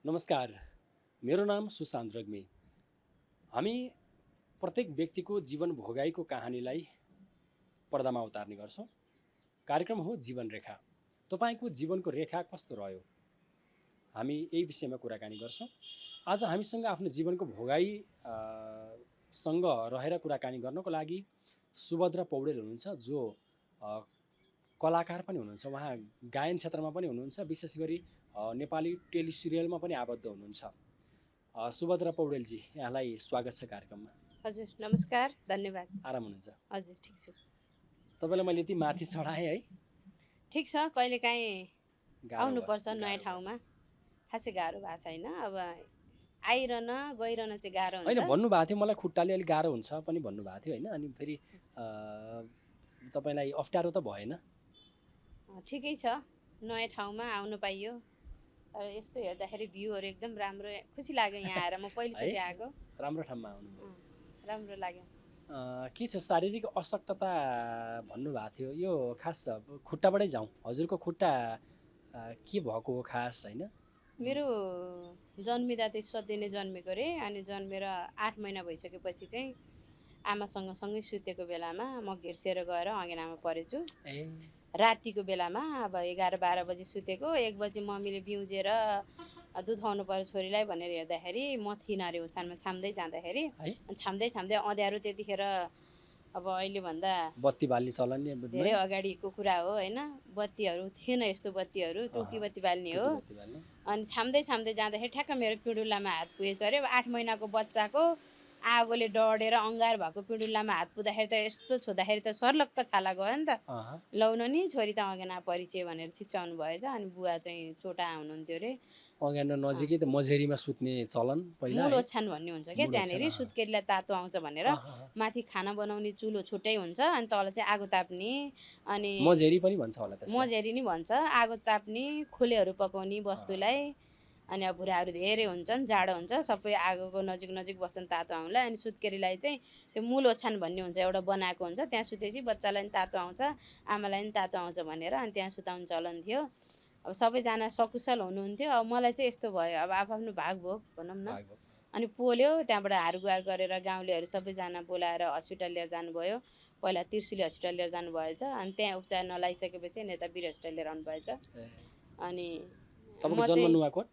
नमस्कार, मेरो नाम सुशान्त रग्मी। हामी प्रत्येक व्यक्तिको जीवन भोगाइको कहानीलाई पर्दामा उतार्ने गर्छौँ। कार्यक्रम हो जीवन रेखा। तपाईँको जीवनको रेखा कस्तो रह्यो, हामी यही विषयमा कुराकानी गर्छौँ। आज हामीसँग आफ्नो जीवनको भोगाइ सँग रहेर कुराकानी गर्नको लागि सुभद्रा पौडेल हुनुहुन्छ, जो कलाकार पनि हुनुहुन्छ। उहाँ गायन क्षेत्रमा पनि हुनुहुन्छ, विशेष गरी नेपाली टेलिसिरियलमा पनि आबद्ध हुनुहुन्छ। सुभद्रा पौडेलजी, यहाँलाई स्वागत छ कार्यक्रममा। हजुर नमस्कार, धन्यवाद। आराम हुनुहुन्छ? हजुर ठिक छु। तपाईँलाई मैले यति माथि चढाएँ है? ठिक छ, कहिलेकाहीँ आउनुपर्छ नयाँ ठाउँमा। खासै गाह्रो भएको छैन, अब आइरहन गइरहन चाहिँ गाह्रो हुन्छ। होइन, भन्नुभएको थियो मलाई खुट्टाले अलिक गाह्रो हुन्छ पनि भन्नुभएको थियो होइन? अनि फेरि तपाईँलाई अप्ठ्यारो त भएन? ठिकै छ, नयाँ ठाउँमा आउनु पाइयो। र यस्तो हेर्दाखेरि भ्यूहरू एकदम राम्रो, खुसी लाग्यो यहाँ आएर। म पहिलोचोटि आएको। राम्रो ठाउँमा आउनुभयो, राम्रो लाग्यो। के छ, शारीरिक अशक्तता भन्नुभएको थियो, यो खास खुट्टाबाटै जाउँ। हजुरको खुट्टा के भएको हो खास होइन? मेरो जन्मिँदा चाहिँ सधैँ नै जन्मेको अरे, अनि जन्मेर 8 महिना भइसकेपछि चाहिँ आमासँग सँगै सुतेको बेलामा म घिर्सिएर गएर अँगेनामा परेछु। रातिको बेलामा अब 11-12 बजी सुतेको, 1 बजी मम्मीले बिउजेर दुध खुवाउनु पर्यो छोरीलाई भनेर हेर्दाखेरि म थिइनँ अरे ओछ्यानमा छाम्दै जाँदाखेरि। छाम्दै अँध्यारो, त्यतिखेर अब अहिले भन्दा बत्ती बाल्ने चलन धेरै अगाडिको कुरा हो होइन। बत्तीहरू थिएन, यस्तो बत्तीहरू टोकी बत्ती बाल्ने हो। अनि छाम्दै जाँदाखेरि ठ्याक्क मेरो पिँडुलामा हात पुगेछ अरे। 8 महिनाको बच्चाको आगोले डढेर अङ्गार भएको पिँडुलामा हात पुग्दाखेरि त यस्तो छुँदाखेरि त सर्लक्क छाला गयो नि त। लौन नि छोरी त अँगेना परिचय भनेर चिच्याउनु भएछ। अनि बुवा चाहिँ चोटा हुनुहुन्थ्यो अरे। अँगेना नजिकै त मझेरीमा सुत्ने चलन पहिला, मूल ओछ्यान भन्ने हुन्छ क्या त्यहाँनिर। सुत्केरीलाई तातो आउँछ भनेर माथि खाना बनाउने चुलो छुट्टै हुन्छ, अनि तल चाहिँ आगो ताप्ने, अनि मझेरी पनि भन्छ होला त्यसलाई। मझेरी नि भन्छ। आगो ताप्ने, खोलेहरू पकाउने वस्तुलाई। अनि अब बुढाहरू धेरै हुन्छन्, जाडो हुन्छ, सबै आगोको नजिक बस्छन् तातो आउनलाई। अनि सुत्केरीलाई चाहिँ त्यो मूल ओछ्यान भन्ने हुन्छ, एउटा बनाएको हुन्छ, त्यहाँ सुतेपछि बच्चालाई पनि तातो आउँछ, आमालाई पनि तातो आउँछ भनेर अनि त्यहाँ सुताउने चलन थियो। अब सबैजना सकुशल हुनुहुन्थ्यो। अब मलाई चाहिँ यस्तो भयो, अब आफ्नो भागभोग भनौँ न। अनि पोल्यो, त्यहाँबाट हारगुहार गरेर गाउँलेहरू सबैजना बोलाएर हस्पिटल लिएर जानुभयो। पहिला त्रिशुली हस्पिटल लिएर जानुभएछ, अनि त्यहाँ उपचार नलागिसकेपछि यता वीर हस्पिटल लिएर आउनुभएछ। अनि तपाईँको जन्म नुवाकोट?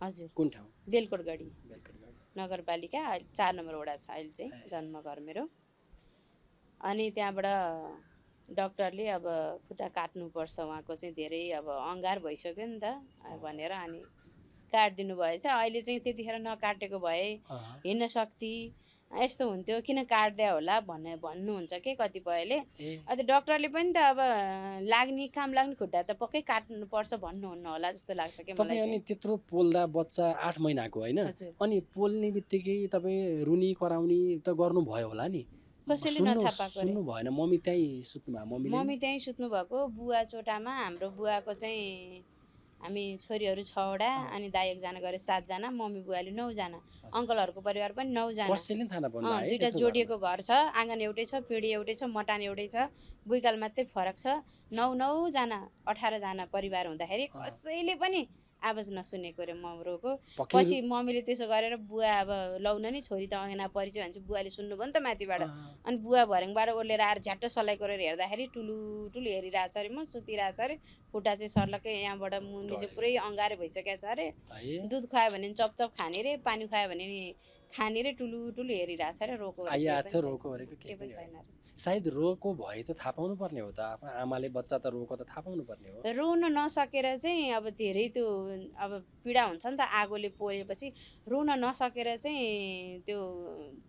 हजुर। कुन ठाउँ? बेलकोटगढी नगरपालिका, 4 नम्बर वडा छ अहिले चाहिँ जन्मघर मेरो। अनि त्यहाँबाट डाक्टरले अब खुट्टा काट्नुपर्छ, उहाँको चाहिँ धेरै अब अङ्गार भइसक्यो नि त भनेर अनि काटिदिनु भएछ। अहिले चाहिँ त्यतिखेर नकाटेको भए हिँड्न शक्ति यस्तो हुन्थ्यो, किन काट्दै होला भन्नुहुन्छ के कतिपयले। अन्त डाक्टरले पनि त अब काम लाग्ने खुट्टा त पक्कै काट्नुपर्छ भन्नुहुन्न होला जस्तो लाग्छ कि मलाई। अनि त्यत्रो पोल्दा बच्चा 8 महिनाको होइन, अनि पोल्ने बित्तिकै तपाईँ रुनी कराउनी त गर्नुभयो होला नि? कसैले नथाहा पाएको सुन्नु भएन? मम्मी त्यहीँ सुत्नु भयो? मम्मी त्यहीँ सुत्नु भएको। बुवा चोटामा, हाम्रो बुवाको चाहिँ हामी छोरीहरू 6 वटा, अनि दाइ 1 जना गरे 7 जना, मम्मी बुवाले 9 जना, अङ्कलहरूको परिवार पनि 9 जना। कसैले थाहा नपाउनु भयो? 2टा जोडिएको घर छ, आँगन एउटै छ, पिँढी एउटै छ, मटान एउटै छ, बुइकाल मात्रै फरक छ। 9 जना 18 जना परिवार हुँदाखेरि कसैले पनि आवाज नसुनेको रे मम्रोको। पछि मम्मीले त्यसो गरेर बुवा अब लौन नि छोरी त अँगेना परिचय भन्छ, बुवाले सुन्नुभयो नि त माथिबाट। अनि बुवा भर्याङबाट ओर्लेर आएर झ्याट्ट सलाई गरेर हेर्दाखेरि टुलु हेरिरहेछ अरे, म सुतिरहेछ अरे। खुट्टा चाहिँ सर्लक्कै यहाँबाट मुनि चाहिँ पुरै अङ्गारे भइसकेको छ अरे। दुध खुवायो भने चपचप खाने रे, पानी खुवायो भने नि खाने रे, टुलु हेरिरहेछ अरे। रोको भनेको के पनि छैन। सायद रोको भए त थाहा पाउनु पर्ने हो त, आफ्नो आमाले बच्चा त रोको त थाहा पाउनु पर्ने हो। रुन नसकेर चाहिँ अब धेरै त्यो अब पीडा हुन्छ नि त, आगोले पोलेपछि रुन नसकेर चाहिँ त्यो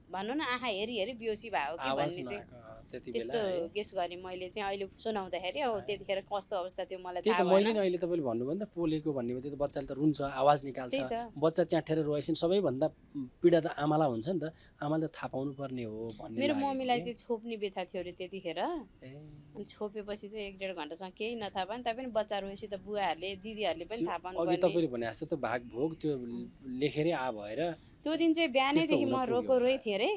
भनौँ न आँखा हेरी बेहोसी भयो कि भन्ने चाहिँ त्यस्तो गेस गरेँ मैले चाहिँ। अहिले सुनाउँदाखेरि अब त्यतिखेर कस्तो अवस्था थियो मलाई थाहा भएन। मैले अहिले तपाईँले भन्नुभयो नि त पोलेको भन्ने बित्तिकै त बच्चाले त रुन्छ, आवाज निकाल्छ, बच्चा च्याठेर रोएपछि सबैभन्दा पीडा त आमालाई हुन्छ नि त, आमाले त थाहा पाउनु पर्ने हो भन्ने। मेरो मम्मीलाई चाहिँ छोप्ने व्यथा थियो अरे त्यतिखेर। अनि छोपेपछि चाहिँ 1-1.5 घन्टासम्म केही नथाहा पाएन, तैपनि बच्चा रोएपछि त बुवाहरूले दिदीहरूले पनि थाहा पाउनु पर्ने। अघि तपाईँले भने जस्तो त भागभोग त्यो लेखेरै भएर त्यो दिन चाहिँ बिहानैदेखि म रोइ थिएँ अरे।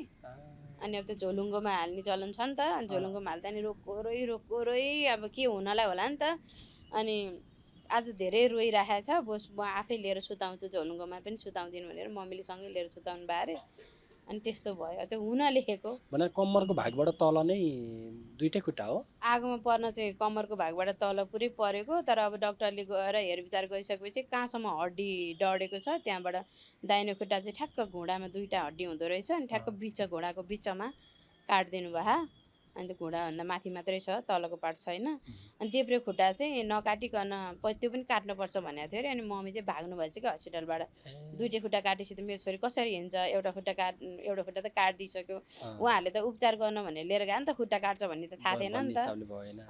अनि अब त्यो झोलुङ्गोमा हाल्ने चलन छ नि त, अनि झोलुङ्गोमा हाल्दा नि रोको रोइ अब के हुनलाई होला नि त। अनि आज धेरै रोइरहेको छ, म आफै लिएर सुताउँछु, झोलुङ्गोमा पनि सुताउँदिनँ भनेर मम्मीले सँगै लिएर सुताउनु भयो अरे। अनि त्यस्तो भयो, त्यो हुन लेखेको। भने कम्मरको भागबाट तल नै दुईटै खुट्टा हो? आगोमा पर्न चाहिँ कम्मरको भागबाट तल पुरै परेको, तर अब डक्टरले गएर हेरविचार गरिसकेपछि कहाँसम्म हड्डी डढेको छ, त्यहाँबाट दाहिने खुट्टा चाहिँ ठ्याक्क घुँडामा 2टा हड्डी हुँदो रहेछ, अनि ठ्याक्क बिच घुँडाको बिचमा काटिदिनु भयो। अनि त्यो घुँडाभन्दा माथि मात्रै छ, तलको पार्ट छैन। अनि देब्रे खुट्टा चाहिँ नकाटिकन त्यो पनि काट्नुपर्छ भनेको थियो अरे। अनि मम्मी चाहिँ भाग्नु भएछ कि हस्पिटलबाट। 2टै खुट्टा काटेपछि त मेरो छोरी कसरी हिँड्छ, एउटा खुट्टा त काटिदिइसक्यो, उहाँहरूले त उपचार गर्न भनेर लिएर गयो नि त, खुट्टा काट्छ भन्ने त थाहा थिएन नि त।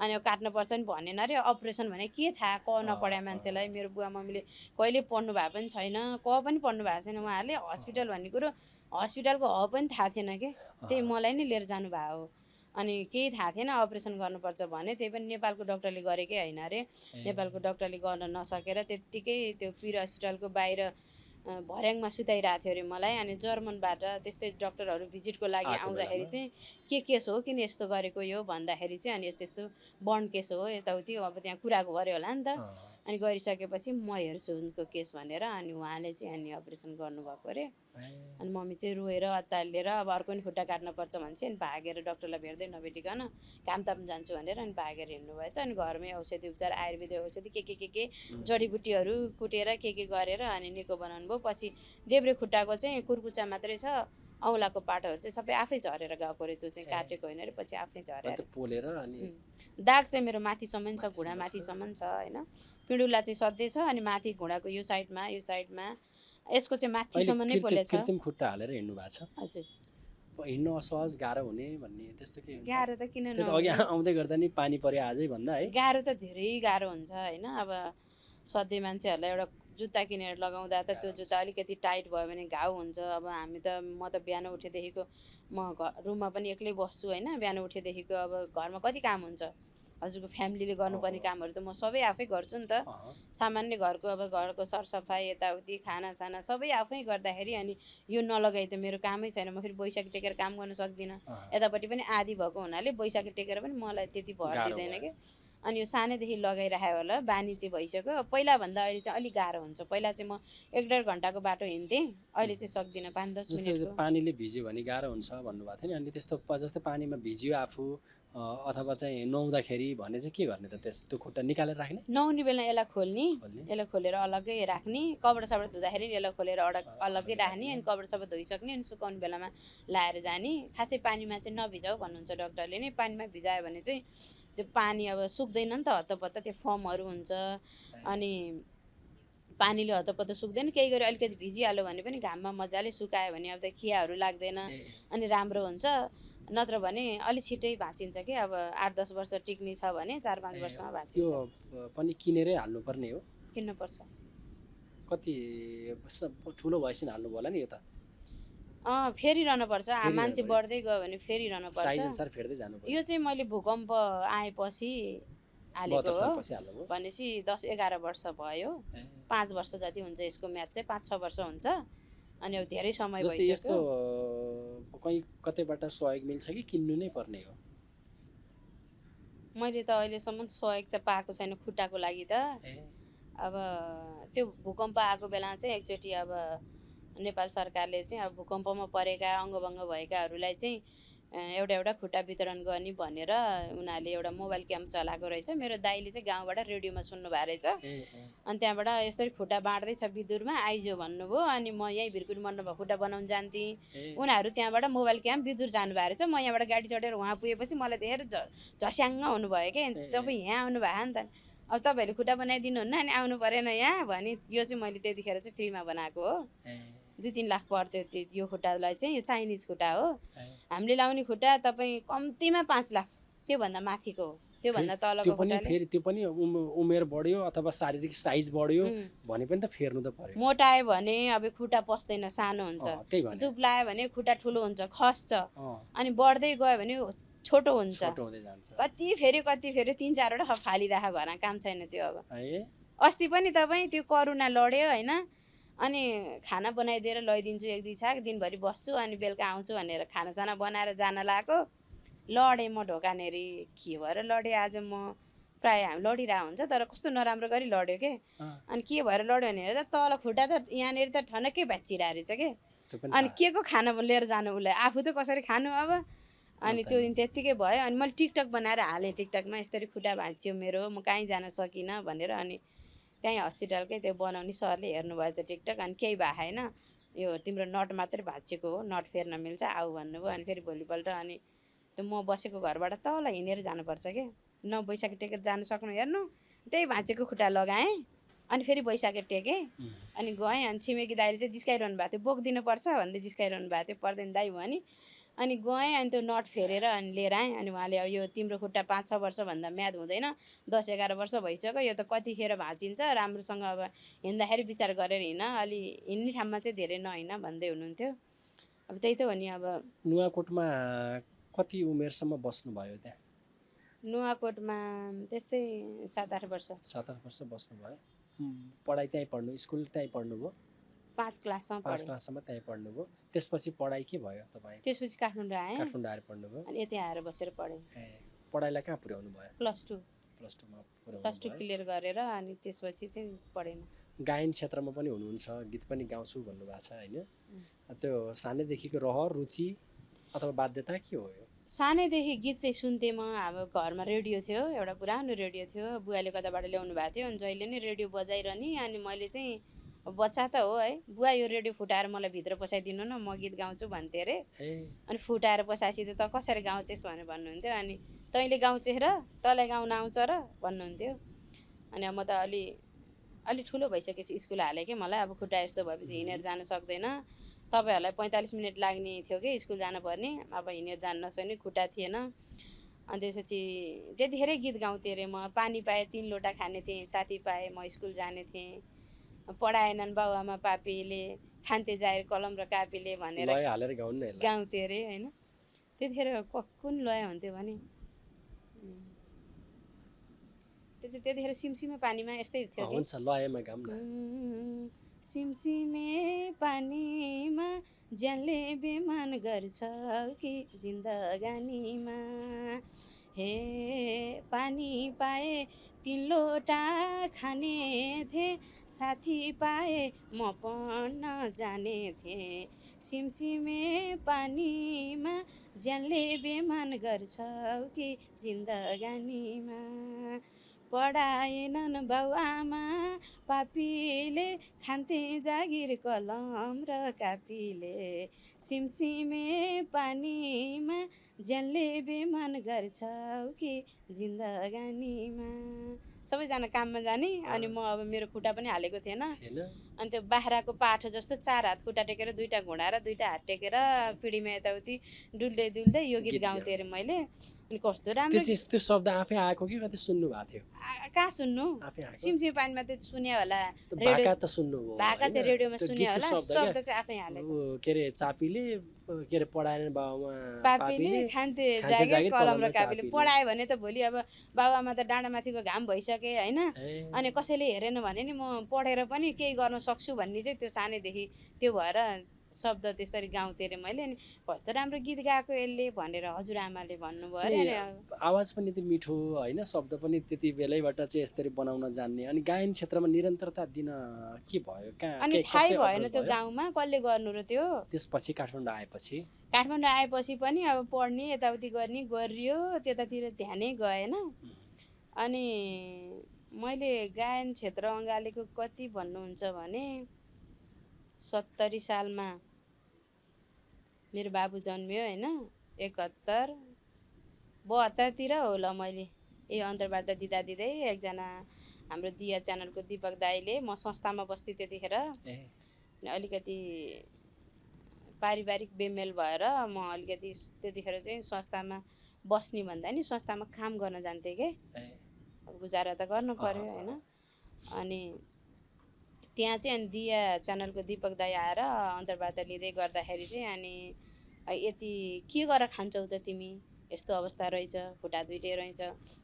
अनि अब काट्नुपर्छ नि भनेन अरे। अपरेसन भने के थाहा, क नपढाए मान्छेलाई। मेरो बुवा मम्मीले कहिले पढ्नु भएको पनि छैन, क पनि पढ्नु भएको छैन उहाँहरूले। हस्पिटल भन्ने कुरो, हस्पिटलको ह पनि थाहा थिएन कि, त्यही मलाई नै लिएर जानुभएको हो। अनि केही थाहा थिएन, अपरेसन गर्नुपर्छ भने, त्यही पनि नेपालको डक्टरले गरेकै होइन अरे। नेपालको डक्टरले गर्न नसकेर त्यत्तिकै त्यो पिर हस्पिटलको बाहिर भर्याङमा सुताइरहेको थियो अरे मलाई। अनि जर्मनबाट त्यस्तै डक्टरहरू भिजिटको लागि आउँदाखेरि चाहिँ के केस हो, किन यस्तो गरेको यो भन्दाखेरि चाहिँ, अनि यस्तो यस्तो बर्न केस हो यताउति, अब त्यहाँ कुराको गऱ्यो होला नि त। अनि गरिसकेपछि म हेर्छु उनको केस भनेर, अनि उहाँले चाहिँ अनि अपरेसन गर्नुभएको अरे। अनि मम्मी चाहिँ रोएर अत्तालिएर अब अर्को पनि खुट्टा काट्नुपर्छ भन्छ, अनि भागेर डक्टरलाई भेट्दै नभेटिकन कामताम जान्छु भनेर अनि भागेर हिँड्नुभएछ। अनि घरमै औषधि उपचार, आयुर्वेदिक औषधि के जडीबुटीहरू कुटेर के गरेर अनि निको बनाउनु भयो। पछि देब्रे खुट्टाको चाहिँ कुर्कुचा मात्रै छ, औँलाको पाटोहरू चाहिँ सबै आफै झरेर गएको अरे। त्यो चाहिँ काटेको होइन अरे, पछि आफै झरेर पोलेर। अनि दाग चाहिँ मेरो माथिसम्म छ, घुँडा माथिसम्म छ होइन। पिँडुला चाहिँ सधैँ छ, अनि माथि घुँडाको यो साइडमा यसको चाहिँ माथिसम्म नै पोलेछ। कृत्रिम खुट्टा हालेर हिँड्नु भएको छ? हजुर। हिँड्नु असहज, गाह्रो हुने भन्ने त्यस्तो के? गाह्रो त किन त्यो त अघि आउँदै गर्दा नि पानी परे आजै भन्दा है। गाह्रो त धेरै गाह्रो हुन्छ होइन। अब सधैँ मान्छेहरूलाई एउटा जुत्ता किनेर लगाउँदा त त्यो जुत्ता अलिकति टाइट भयो भने घाउ हुन्छ। अब हामी त, म त बिहान उठेदेखिको म रुममा पनि एक्लै बस्छु होइन। बिहान उठेदेखिको अब घरमा कति काम हुन्छ, हजुरको फ्यामिलीले गर्नुपर्ने कामहरू त म सबै आफै गर्छु नि त। सामान्य घरको अब घरको सरसफाइ, यताउति, खानासाना सबै आफै गर्दाखेरि अनि यो नलगाइ त मेरो कामै छैन। म फेरि बैशाखी टेकेर काम गर्न सक्दिनँ। यतापट्टि पनि आधी भएको हुनाले बैशाखी टेकेर पनि मलाई त्यति भर दिँदैन कि। अनि यो सानैदेखि लगाइराखेको होला, बानी चाहिँ भइसक्यो। पहिलाभन्दा अहिले चाहिँ अलिक गाह्रो हुन्छ। पहिला चाहिँ म 1-1.5 घन्टाको बाटो हिँड्थेँ, अहिले चाहिँ सक्दिनँ, 5-10 मिनटको। पानीले भिज्यो भने गाह्रो हुन्छ भन्नुभएको थियो नि। अनि त्यस्तो जस्तै पानीमा भिज्यो आफू अथवा चाहिँ नुहाउँदाखेरि भने चाहिँ के गर्ने त? त्यो खुट्टा निकालेर राख्ने? नुहाउने बेला यसलाई खोल्ने, यसलाई खोलेर अलग्गै राख्ने। कपडा सपडा धुँदाखेरि यसलाई खोलेर अलग्गै राख्ने। अनि कपडा सपडा धोइसक्ने, अनि सुकाउने बेलामा लाएर जाने। खासै पानीमा चाहिँ नभिजाऊ भन्नुहुन्छ डक्टरले नै। पानीमा भिजायो भने चाहिँ त्यो पानी अब सुक्दैन नि त, हत्तपत्त त्यो फर्महरू हुन्छ। अनि पानीले हत्तपत्त सुक्दैन। केही गरी अलिकति भिजिहाल्यो भने पनि घाममा मजाले सुकायो भने अब त खियाहरू लाग्दैन, अनि राम्रो हुन्छ। नत्र भने अलि छिटै भाँचिन्छ कि। अब 8-10 वर्ष टिक्ने छ भने 4-5 वर्षमा भाँचिन्छ। त्यो पनि किनेरै हाल्नुपर्ने हो? किन्नुपर्छ। कति ठुलो भएपछि हाल्नु होला नि यो त? फेरिरहनु पर्छ। मान्छे बढ्दै गयो भने फेरिरहनु पर्छ। साइज अनुसार फेर्दै जानु पर्छ। यो चाहिँ मैले भूकम्प आएपछि हालेको हो भनेपछि 10-11 वर्ष भयो। 5 वर्ष जति हुन्छ यसको म्याद चाहिँ, 5-6 वर्ष हुन्छ। अनि अब धेरै समय भइसक्यो। यस्तो कहीँ कतैबाट सहयोग मिल्छ कि किन्नु नै पर्ने हो? मैले त अहिलेसम्म सहयोग त पाएको छैन खुट्टाको लागि त। अब त्यो भूकम्प आएको बेला चाहिँ एकचोटि अब नेपाल सरकारले चाहिँ अब भूकम्पमा परेका अङ्गभङ्ग भएकाहरूलाई चाहिँ एउटा खुट्टा वितरण गर्ने भनेर उनीहरूले एउटा मोबाइल क्याम्प चलाएको रहेछ। मेरो दाइले चाहिँ गाउँबाट रेडियोमा सुन्नु भएको रहेछ। अनि त्यहाँबाट यसरी खुट्टा बाँड्दैछ विदुरमा, आइजो भन्नुभयो। अनि म यहीँ भिरकुटी मण्डपमा खुट्टा बनाउन जान्थेँ। उनीहरू त्यहाँबाट मोबाइल क्याम्प विदुर जानुभएको रहेछ। म यहाँबाट गाडी चढेर उहाँ पुगेपछि मलाई देखेर झस्याङ्ग हुनुभयो कि, तपाईँ यहाँ आउनु भयो नि त, अब तपाईँहरूले खुट्टा बनाइदिनुहुन्न अनि आउनु परेन यहाँ भने। यो चाहिँ मैले त्यतिखेर चाहिँ फ्रीमा बनाएको हो। 2-3 लाख पर्थ्यो यो खुट्टालाई चाहिँ। यो चाइनिज खुट्टा हो। हामीले लाउने खुट्टा तपाईँ कम्तीमा 5 लाख, त्योभन्दा माथिको हो। त्योभन्दा तलको खुट्टाले फेरि त्यो पनि उमेर बढ्यो अथवा शारीरिक साइज बढ्यो भने पनि त फेर्नु त पर्यो। मोटायो भने अब खुट्टा पस्दैन, सानो हुन्छ। दुब्लायो भने खुट्टा ठुलो हुन्छ, खस्छ। अनि बढ्दै गयो भने छोटो हुन्छ। कति फेरि 3-4 वटा फालिराख घरमा, काम छैन त्यो। अब अस्ति पनि तपाईँ त्यो करुणा लड्यो होइन। अनि खाना बनाइदिएर लैदिन्छु 1-2 छाक, दिनभरि बस्छु, अनि बेलुका आउँछु भनेर खानासाना बनाएर जान लागेको। लडेँ म ढोकानेरी। के भएर लडेँ आज म प्रायः हामी लडिरहेको हुन्छ तर कस्तो नराम्रो गरी लड्यो के अनि के भएर लड्यो भने त तल खुट्टा त यहाँनिर त ठनक्कै भाँचिरहेको रहेछ के अनि के को खाना लिएर जानु उसलाई आफू त कसरी खानु अब अनि त्यो दिन त्यत्तिकै भयो अनि मैले टिकटक बनाएर हालेँ टिकटकमा यसरी खुट्टा भाँच्यो मेरो म कहीँ जान सकिनँ भनेर अनि त्यहीँ हस्पिटलकै त्यो बनाउने सरले हेर्नुभएछ टिकटक अनि केही भएन यो तिम्रो नट मात्रै भाँचिएको हो नट फेर्न मिल्छ आऊ भन्नुभयो अनि फेरि भोलिपल्ट अनि त्यो म बसेको घरबाट तल हिँडेर जानुपर्छ क्या न बैशाखी टेकेर जानु सक्नु हेर्नु त्यही भाँचेको खुट्टा लगाएँ अनि फेरि बैशाखी टेकेँ अनि गएँ अनि छिमेकी दाइले चाहिँ जिस्काइरहनु भएको थियो बोकिदिनुपर्छ भन्दै जिस्काइरहनु भएको थियो पर्दैन दाइ भयो अनि गएँ अनि त्यो नट फेरेर अनि लिएर आएँ अनि उहाँले अब यो तिम्रो खुट्टा 5-6 वर्षभन्दा म्याद हुँदैन 10-11 वर्ष भइसक्यो यो त कतिखेर भाँचिन्छ राम्रोसँग अब हिँड्दाखेरि विचार गरेर हिँड अलि हिँड्ने ठाउँमा चाहिँ धेरै नहिँड भन्दै हुनुहुन्थ्यो अब त्यही त हो नि अब नुवाकोटमा कति उमेरसम्म बस्नुभयो त्यहाँ नुवाकोटमा त्यस्तै 7-8 वर्ष 7-8 वर्ष बस्नुभयो पढाइ त्यहीँ पढ्नु स्कुल त्यहीँ पढ्नुभयो 5 क्लाससम्म 5 क्लाससम्म त्यहीँ पढ्नुभयो त्यसपछि पढाइ के भयो तपाईँ त्यसपछि काठमाडौँ आएँ काठमाडौँ आएर पढ्नुभयो अनि यतै आएर बसेर पढेँ पढाइलाई कहाँ पुर्याउनु भयो +2 मा पुर्याउनु +2 क्लियर गरेर अनि त्यसपछि चाहिँ पढेन गायन क्षेत्रमा पनि हुनुहुन्छ गीत पनि गाउँछु भन्नुभएको छ होइन त्यो सानैदेखिको रहर रुचि अथवा बाध्यता के हो यो सानैदेखि गीत चाहिँ सुन्थेँ म अब घरमा रेडियो थियो एउटा पुरानो रेडियो थियो बुवाले कताबाट ल्याउनु भएको थियो अनि जहिले नै रेडियो बजाइरहने अनि मैले चाहिँ बच्चा त हो है बुवा यो रेडियो फुटाएर मलाई भित्र पसाइदिनु न म गीत गाउँछु भन्थेँ अरे अनि फुटाएर पसाएपछि त कसरी गाउँछेस् भनेर भन्नुहुन्थ्यो अनि तैँले गाउँछे र तँलाई गाउन आउँछ र भन्नुहुन्थ्यो अनि म त अलि ठुलो भइसकेपछि स्कुल हालेँ कि मलाई अब खुट्टा यस्तो भएपछि हिँडेर जानु सक्दैन तपाईँहरूलाई 45 मिनट लाग्ने थियो कि स्कुल जानुपर्ने अब हिँडेर जानु नसक्ने खुट्टा थिएन अनि त्यसपछि त्यतिखेरै गीत गाउँथेँ अरे म पानी पाएँ 3 लोटा खाने थिएँ साथी पाएँ म स्कुल जाने थिएँ पढाएनन् बाबुआमा पापीले खान्थे जाएर कलम र कापीले भनेर गाउँथेँ अरे होइन त्यतिखेर कुन लय हुन्थ्यो भने त्यतिखेर सिमसिमे पानीमा यस्तै थियो हुन्छ लयमा गाउँ न सिमसिमे पानीमा ज्यानले बेमान गर्छ कि जिन्दगानीमा हे पानी पाए 3 लोटा खाने थिएँ साथी पाए म पढ्न जाने थिएँ सिमसिमे पानीमा ज्यानले बेमान गर्छ कि जिन्दगानीमा पढाएनन् बाउआमा पापीले खान्थे जागिर कलम र कापीले सिमसिमे पानीमा ज्यानले बेमान गर्छ कि जिन्दगानीमा सबैजना काममा जाने अनि म अब मेरो खुट्टा पनि हालेको थिएन अनि त्यो बाख्राको पाठो जस्तो 4 हात खुट्टा टेकेर 2टा घुँडा र 2टा हात टेकेर पिँढीमा यताउति डुल्दै डुल्दै यो गीत गाउँथेँ अरे मैले अनि कस्तो राम्रो त्यो शब्द आफै आएको कि कतै सुन्नु भएको थियो कहाँ सुन्नु सिमसिमे पानीमा त सुन्या होला भाका त सुन्नु हो भाका चाहिँ रेडियोमा सुन्या होला शब्द चाहिँ आफै हालेको के रे चापीले के रे पढाएन बाबुमा पापीले खान्थे जागिर कलम र कापीले पढायो भने त भोलि अब बाबुआमा त डाँडामाथिको घाम भइसके हैन अनि कसैले हेरेन भने नि म पढेर पनि केही गर्न सक्छु भन्ने चाहिँ त्यो सानैदेखि त्यो भएर शब्द त्यसरी गाउँथेँ अरे मैले अनि कस्तो राम्रो गीत गाएको यसले भनेर हजुरआमाले भन्नुभयो अरे आवाज पनि त मिठो होइन शब्द पनि त्यति बेलैबाट चाहिँ यसरी बनाउन जान्ने अनि गायन क्षेत्रमा निरन्तरता दिन के भयो कहाँ अनि थाहै भएन त्यो गाउँमा कसले गर्नु र त्यो त्यसपछि काठमाडौँ आएपछि पनि अब पढ्ने यताउति गर्ने गरियो त्यतातिर ध्यानै गएन अनि मैले गायन क्षेत्र अँगालेको कति भन्नुहुन्छ भने 70 सालमा मेरो बाबु जन्मियो हैन 71 72 तिर होला मैले अन्तर्वार्ता दिँदा दिँदै एकजना हाम्रो दिया च्यानलको दीपक दाइले म संस्थामा बस्थे त्यतिखेर अलिकति पारिवारिक बेमेल भएर म अलिकति त्यतिखेर चाहिँ संस्थामा बस्ने भन्दा नि संस्थामा काम गर्न जान्थे के गुजारा त गर्नु पर्यो हैन अनि त्यहाँ चाहिँ अनि दिया च्यानलको दीपक दाइ आएर अन्तर्वार्ता लिँदै गर्दाखेरि चाहिँ अनि यति के गरेर खान्छौ त तिमी यस्तो अवस्था रहेछ खुट्टा दुइटै रहेछ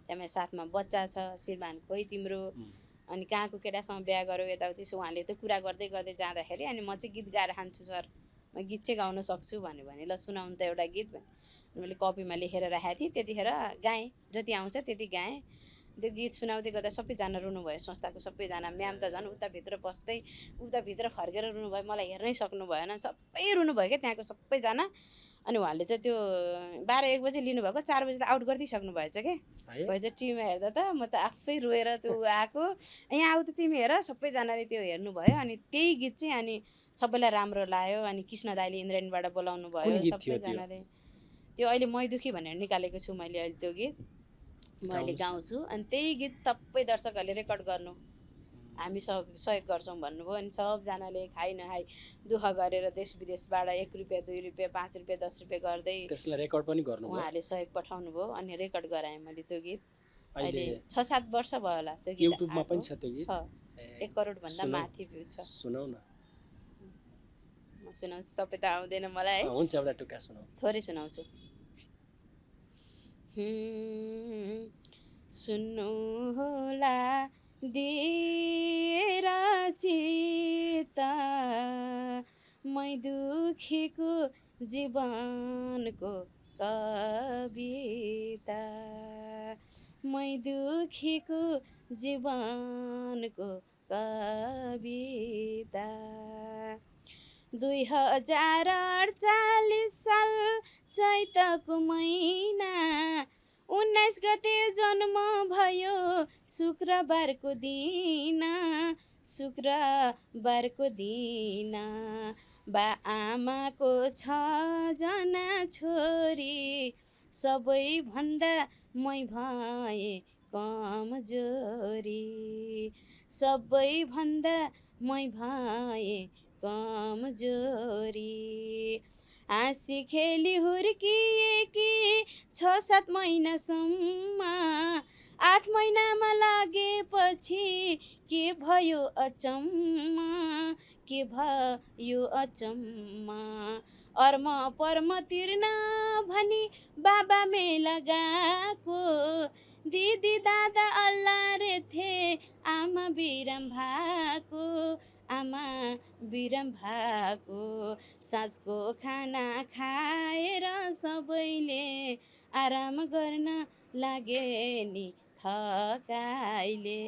त्यहाँ साथमा बच्चा छ श्रीमान खोइ तिम्रो अनि कहाँको केटासँग बिहा गर्यो यताउति उहाँले त कुरा गर्दै गर्दै जाँदाखेरि अनि म चाहिँ गीत गाएर खान्छु सर म गीत चाहिँ गाउन सक्छु भने ल सुनाउनु त एउटा गीत मैले कपीमा लेखेर राखेको थिएँ त्यतिखेर गाएँ जति आउँछ त्यति गाएँ त्यो गीत सुनाउँदै गर्दा सबैजना रुनुभयो, संस्थाको सबैजना। म्याम त झन् उताभित्र बस्दै उताभित्र फर्केर रुनुभयो, मलाई हेर्नै सक्नु भएन, सबै रुनुभयो क्या त्यहाँको सबैजना। अनि उहाँले त त्यो 12-1 बजे लिनुभएको, 4 बजे त आउट गरिदिइसक्नु भएछ क्या। है भए त टिभीमा हेर्दा त म त आफै रोएर त्यो आएको, यहाँ आऊ त तिमी हेर, सबैजनाले त्यो हेर्नुभयो। अनि त्यही गीत चाहिँ अनि सबैलाई राम्रो लाग्यो। अनि कृष्ण दाइले इन्द्रेणीबाट बोलाउनु कुन भयो गीत थियो त्यो? सबैजनाले। त्यो अहिले मै दुखी भनेर निकालेको छु मैले अहिले त्यो गीत, म अहिले गाउनुहोस् न। गाउँछु। अनि त्यही गीत सबै दर्शकहरूले रेकर्ड गर्नु, हामी सहयोग गर्छौँ भन्नुभयो। अनि सबजनाले खाइ नखाइ दुःख गरेर देश विदेशबाट 1 रुपियाँ 2 रुपियाँ 5 रुपियाँ 10 रुपियाँ गर्दै त्यसलाई रेकर्ड पनि गर्नुभयो? उहाँहरूले सहयोग पठाउनु भयो। अनि रेकर्ड गराएँ मैले त्यो गीत। अहिले अहिले 6-7 वर्ष भयो होला त्यो गीत युट्युबमा पनि छ त्यो गीत? छ। 1 करोड भन्दा सुनौ। माथि भ्यू छ। सुनाउ न। म सुनाउँछु, सबै त आउँदैन मलाई है, हुन्छ एउटा टुक्का सुनाउ। थोरै सुनाउँछु। सुन्नु होला दिएर चित्त, मै दुखेको जीवनको कविता, मै दुखेको जीवनको कविता। 2048 साल चैतको महिना 19 गते जन्म भयो शुक्रबारको दिन, शुक्रबारको दिन। बा आमाको 6 जना छोरी, सबैभन्दा मै भए कमजोरी, सबैभन्दा मै भए कमजोरी। हाँसी खेली हुर्किएकी 6-7 महिनासम्म, 8 महिनामा लागेपछि के भयो अचम्म, के भयो अचम्म। अर्म पर्म तिर्न भनी बाबा मेला गएको, दिदी दादा अल्लारे थे आमा बिराम भएको, आमा बिराम भएको। साँझको खाना खाएर सबैले आराम गर्न लागे नि थकाइले,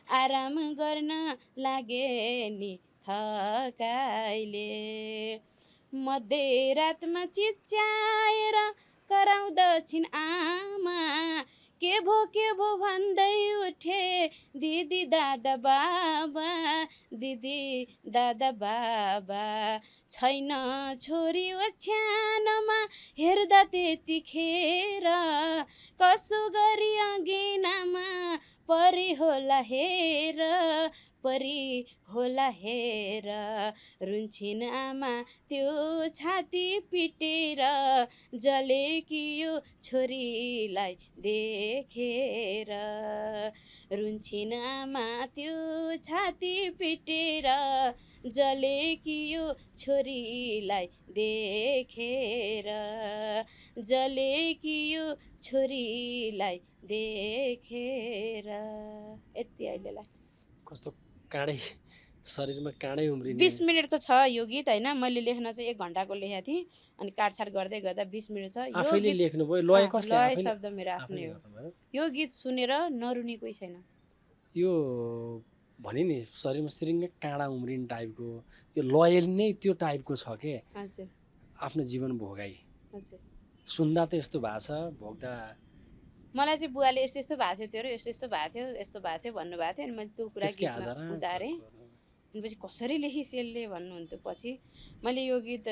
आराम गर्न लागे नि थकाइले। मध्यरातमा चिच्याएर कराउँदछिन् आमा, के भो भन्दै उठे दिदी दादा बाबा, दिदी दादा बाबा। छैन छोरी ओछ्यानमा हेर्दा त्यतिखेर, कसो गरी अँगेनामा परी होला हेर, परी होला हेर। रुन्छिन् आमा त्यो छाती पिटेर, जलेकी यो छोरीलाई देखेर। रुन्छिन् आमा त्यो छाती पिटेर, जलेकी यो छोरीलाई देखेर, जलेकी यो छोरीलाई देखेर। यति अहिलेलाई। कस्तो काँडै शरीरमा काँडै उम्रिने। 20 मिनटको छ यो गीत होइन। मैले लेख्न चाहिँ 1 घन्टाको लेखेको थिएँ। अनि काटछाट गर्दै गर्दा 20 मिनट छ। यो आफैले गीत लेख्नुभयो? लय कसले? लय आफैले शब्द मेरो आफ्नै हो। गर्नुभयो? यो गीत सुनेर नरुने कोही छैन। यो भने नि शरीरमा सिरिङ्ग काँडा उम्रिने टाइपको, यो लय नै त्यो टाइपको छ के। हजुर आफ्नो जीवन भोगाई हजुर। सुन्दा त यस्तो भएको छ, भोग्दा मलाई चाहिँ बुवाले यस्तो यस्तो भएको थियो तेरो, यस्तो यस्तो भएको थियो, यस्तो भएको थियो भन्नुभएको थियो। अनि मैले त्यो कुरा त्यसकै गीतमा आधारमा उतारेँ। अनि पछि कसरी लेखिस् यसले भन्नुहुन्थ्यो। पछि मैले यो गीत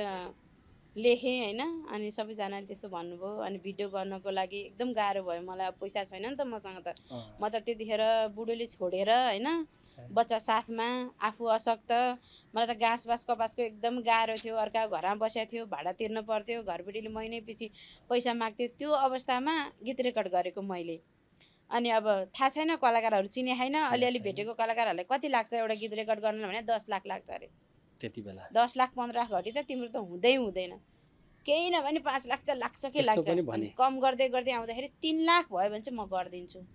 लेखेँ होइन। अनि सबैजनाले त्यस्तो भन्नुभयो। अनि भिडियो गर्नको लागि एकदम गाह्रो भयो मलाई। अब पैसा छैन नि त मसँग त। म त त्यतिखेर बुढोले छोडेर होइन, बच्चा साथमा, आफू अशक्त, मलाई त घाँसबास कपासको एकदम गाह्रो थियो। अर्काको घरमा बसेको थियो, भाडा तिर्न पर्थ्यो, घरबुढीले महिनैपछि पैसा माग्थ्यो। त्यो अवस्थामा गीत रेकर्ड गरेको मैले। अनि अब थाहा छैन, कलाकारहरू चिने छैन, अलिअलि भेटेको कलाकारहरूलाई कति लाग्छ एउटा गीत रेकर्ड गर्न भने 10 लाख लाग्छ अरे। त्यति बेला 10 लाख 15 लाख घटी त तिम्रो त हुँदैन। केही नभने 5 लाख त लाग्छ के त्यस्तो लाग्छ। पनि भने। कम गर्दै गर्दै आउँदाखेरि 3 लाख भयो भने चाहिँ म गरिदिन्छु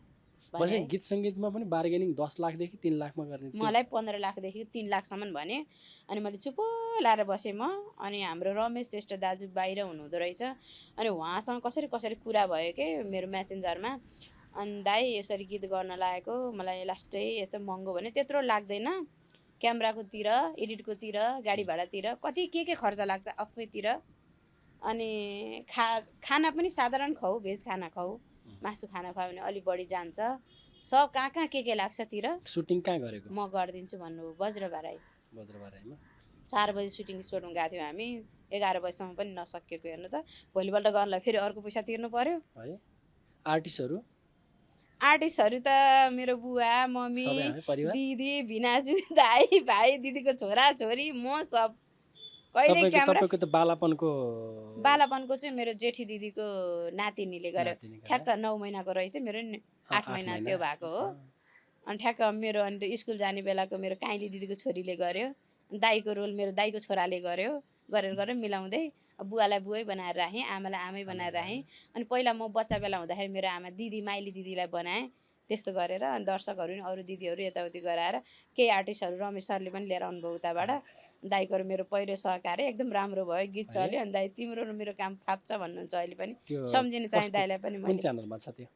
भने। पछि गीत सङ्गीतमा पनि बार्गेनिङ 10 लाखदेखि 3 लाखमा गर्ने। मलाई 15 लाखदेखि 3 लाखसम्म भने। अनि मैले चुप्पो लाएर बसेँ म। अनि हाम्रो रमेश श्रेष्ठ दाजु बाहिर हुनुहुँदो रहेछ। अनि उहाँसँग कसरी कुरा भयो के मेरो मेसेन्जरमा। अनि दाइ यसरी गीत गर्न लागेको मलाई लास्टै यस्तो महँगो भने त्यत्रो लाग्दैन, क्यामेराकोतिर, एडिटकोतिर, गाडी भाडातिर कति के खर्च लाग्छ आफैतिर। अनि खाना पनि साधारण खाऊ, भेज खाना खाऊ, मासु खाना खायो भने अलिक बढी जान्छ। सब कहाँ के लाग्छ तिर सुटिङ कहाँ गरेको? म गरिदिन्छु भन्नुभयो बज्रबाराई। 4 बजी सुटिङ स्पटमा गएको थियौँ हामी, 11 बजीसम्म पनि नसकेको हेर्नु त। भोलिपल्ट गर्नलाई फेरि अर्को पैसा तिर्नु पर्यो है। आर्टिस्टहरू त मेरो बुवा मम्मी दिदी भिनाजु दाइ भाइ दिदीको छोरा छोरी म सब। कहिले क्यामेरा तपाईको त बालापनको चाहिँ मेरो जेठी दिदीको नातिनीले गर्यो। ठ्याक्क 9 महिनाको रहेछ, मेरो 8 महिना त्यो भएको हो। अनि ठ्याक्क मेरो अनि त्यो स्कुल जाने बेलाको मेरो काइली दिदीको छोरीले गर्यो। दाइको रोल मेरो दाइको छोराले गर्यो। गरेर मिलाउँदै बुवालाई बुवै बनाएर राखेँ, आमालाई आमै बनाएर राखेँ। अनि पहिला म बच्चा बेला हुँदाखेरि मेरो आमा दिदी माइली दिदीलाई बनाएँ। त्यस्तो गरेर अनि दर्शकहरू नि अरू दिदीहरू यताउति गराएर केही आर्टिस्टहरू रमेश सरले पनि लिएर आउनुभयो उताबाट। दाइको र मेरो पहिलो सहकार्य एकदम राम्रो भयो, गीत चल्यो। अनि दाइ तिम्रो र मेरो काम फाप्छ भन्नुहुन्छ अहिले पनि, सम्झिन चाहिँ दाइलाई पनि। कुन च्यानलमा छ त्यो?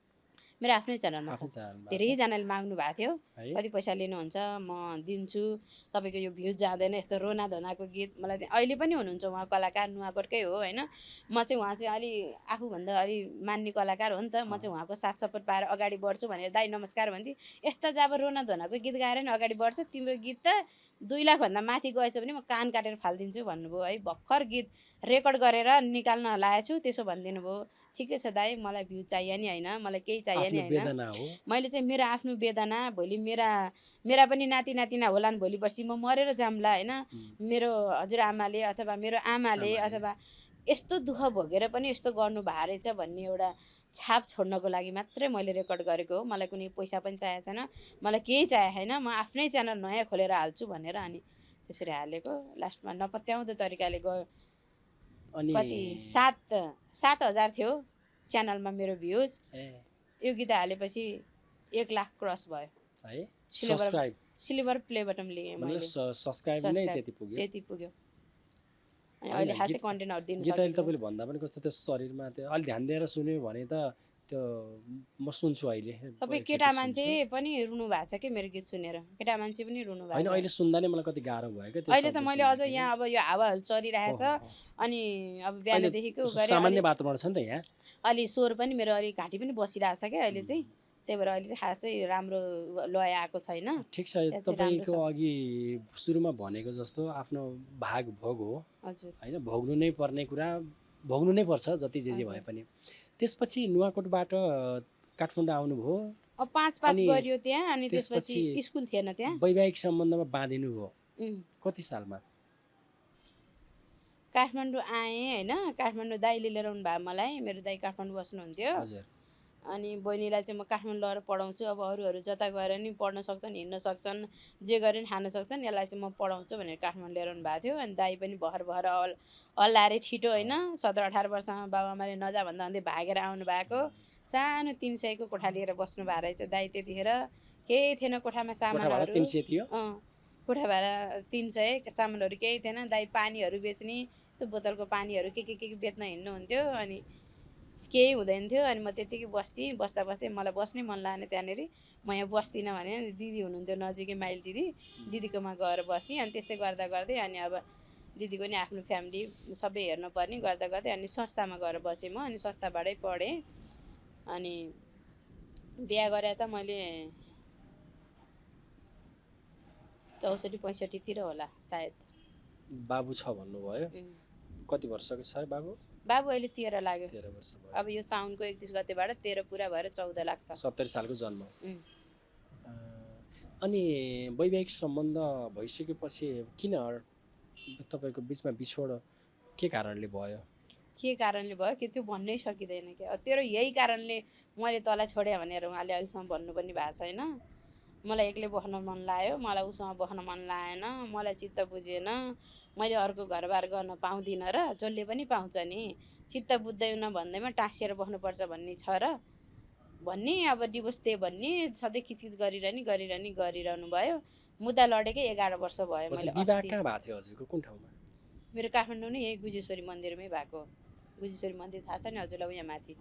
मेरो आफ्नै च्यानलमा छ। धेरैजनाले माग्नु भएको थियो कति पैसा लिनुहुन्छ, म दिन्छु, तपाईँको यो भ्युज जाँदैन, यस्तो रोना धोनाको गीत। मलाई अहिले पनि हुनुहुन्छ उहाँ कलाकार, नुवाकोटकै हो होइन। म चाहिँ उहाँ चाहिँ अलि आफूभन्दा अलि मान्ने कलाकार हो नि त। म चाहिँ उहाँको साथ सपोर्ट पाएर अगाडि बढ्छु भनेर दाइ नमस्कार भन्थेँ। यस्ता जब रोना धोनाको गीत गाएर नि अगाडि बढ्छ, तिम्रो गीत त 2 लाखभन्दा माथि गएछ भने म कान काटेर फालिदिन्छु भन्नुभयो है। भर्खर गीत रेकर्ड गरेर निकाल्न लाएछु, त्यसो भनिदिनु भयो। ठिकै छ दाइ, मलाई भ्यू चाहियो नि होइन, मलाई केही चाहियो नि होइन। मैले चाहिँ मेरो आफ्नो वेदना, भोलि मेरा पनि नाति नातिना होलान् भोलि पर्सि म मरेर जाम्ला होइन। मेरो हजुरआमाले अथवा मेरो आमाले अथवा यस्तो दुःख भोगेर पनि यस्तो गर्नु भएको रहेछ भन्ने एउटा छाप छोड्नको लागि मात्रै मैले रेकर्ड गरेको हो। मलाई कुनै पैसा पनि चाहिएको छैन, मलाई केही चाहिएको छैन। म आफ्नै च्यानल नयाँ खोलेर हाल्छु भनेर अनि त्यसरी हालेको। लास्टमा नपत्याउँदो तरिकाले गयो। अनि कति 7,000 थियो च्यानलमा मेरो भ्युज। यो गीत हालेपछि 1 लाख क्रस भयो है। सिल्भर प्ले बटन लिएँ मैले। सब्स्क्राइब नै त्यति पुग्यो। अनि अहिले खासै कन्टेन्टहरू दिनु गीत अहिले तपाईँले भन्दा पनि कस्तो त्यो शरीरमा त्यो अलि ध्यान दिएर सुन्यो भने त त्यो म सुन्छु अहिले। तपाईँ केटा मान्छे पनि रुनु भएको छ कि मेरो गीत सुनेर, केटा मान्छे पनि रुनु भएको छ। अहिले सुन्दा नै मलाई कति गाह्रो भयो क्या। अहिले त मैले अझ यहाँ अब यो हावाहरू चलिरहेछ अनि अब बिहानदेखिको सामान्य वातावरण छ नि त यहाँ, अलि स्वर पनि मेरो अलि घाँटी पनि बसिरहेछ क्या अहिले चाहिँ। त्यही भएर अहिले चाहिँ खासै राम्रो लय आएको छैन। ठिक छ। तपाईँको अघि सुरुमा भनेको जस्तो आफ्नो भाग भोग हो हजुर होइन, भोग्नु नै पर्ने कुरा भोग्नु नै पर्छ जति जे भए पनि। त्यसपछि नुवाकोटबाट काठमाडौँ आउनुभयो। अब 5 गरियो त्यहाँ। अनि त्यसपछि स्कुल थिएन त्यहाँ। वैवाहिक सम्बन्धमा बाँधिनु भयो कति सालमा? काठमाडौँ आएँ होइन। काठमाडौँ दाइले लिएर आउनु भयो मलाई। मेरो दाइ काठमाडौँ बस्नुहुन्थ्यो। हजुर। अनि बहिनीलाई चाहिँ म काठमाडौँ लगेर पढाउँछु। अब अरूहरू जता गएर नि पढ्न सक्छन्, हिँड्न सक्छन्, जे गरे नि खान सक्छन्, यसलाई चाहिँ म पढाउँछु भनेर काठमाडौँ लिएर आउनु भएको थियो। अनि दाइ पनि भर हल्लाएर छिटो होइन, 17-18 वर्षमा बाबाआमाले नजा भन्दा भन्दै भागेर आउनु भएको। सानो 300 को कोठा लिएर बस्नु भएको रहेछ दाइ। त्यतिखेर केही थिएन कोठामा, सामानहरू 300 थियो। कोठा भाडा 300, सामानहरू केही थिएन। दाइ पानीहरू बेच्ने, यस्तो बोतलको पानीहरू के बेच्न हिँड्नुहुन्थ्यो। अनि केही हुँदैन थियो। अनि म त्यतिकै बस्थेँ। बस्दा मलाई बस्नै मन लागेन त्यहाँनिर। म यहाँ बस्दिनँ भने दिदी हुनुहुन्थ्यो नजिकै, माइल दिदीकोमा गएर बसेँ। अनि त्यस्तै गर्दै अनि अब दिदीको नि आफ्नो फ्यामिली सबै हेर्नुपर्ने गर्दै अनि संस्थामा गएर बसेँ म। अनि संस्थाबाटै पढेँ। अनि बिहा गरेँ त मैले 64-65 तिर होला सायद। बाबु छ भन्नुभयो। कति वर्षको छ बाबु? बाबु अहिले 13 लाग्यो। 13 वर्ष भयो। अब यो साउनको 31 गतेबाट 13 पुरा भएर 14 लाग्छ। 70 सालको जन्म। अनि वैवाहिक सम्बन्ध भइसकेपछि किन तपाईँको बिचमा बिछोड के कारणले भयो? के कारणले भयो कि त्यो भन्नै सकिँदैन क्या। तेरो यही कारणले मैले तँलाई छोडेँ भनेर उहाँले अहिलेसम्म भन्नु पनि भएको छैन। मलाई एक्लै बस्न मन लाग्यो, मलाई उसँग बस्न मन लागेन, मलाई चित्त बुझेन। मैले अर्को घरबार गर्न पाउँदिनँ र जसले पनि पाउँछ नि। चित्त बुझ्दैन भन्दैमा टाँसिएर बस्नुपर्छ भन्ने छ र भन्ने। अब डिभोर्स दे भन्ने सधैँ खिचखिच गरिरहनु भयो। मुद्दा लडेकै 11 वर्ष भयो। मैले विवाह कहाँ भएको थियो हजुरको? कुन ठाउँमा? मेरो काठमाडौँ नै यही गुजेश्वरी मन्दिरमै भएको। गुजेश्वरी मन्दिर थाहा छ नि हजुरलाई? यहाँ माथि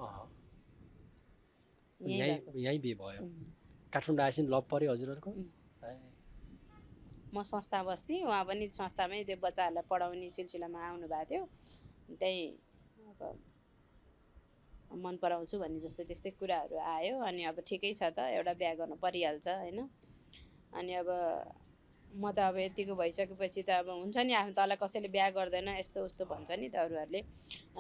यहीँ बिहे भयो। काठमाडौँ आएपछि लभ पर्यो हजुरहरूको? म संस्था बस्थेँ, उहाँ पनि संस्थामै त्यो बच्चाहरूलाई पढाउने सिलसिलामा आउनुभएको थियो। त्यही अब मन पराउँछु भन्ने जस्तो त्यस्तै कुराहरू आयो। अनि अब ठिकै छ त, एउटा बिहा गर्न परिहाल्छ होइन। अनि अब म त अब यतिको भइसकेपछि त अब हुन्छ नि, आफ्नो तँलाई कसैले बिहा गर्दैन यस्तो उस्तो भन्छ नि त अरूहरूले।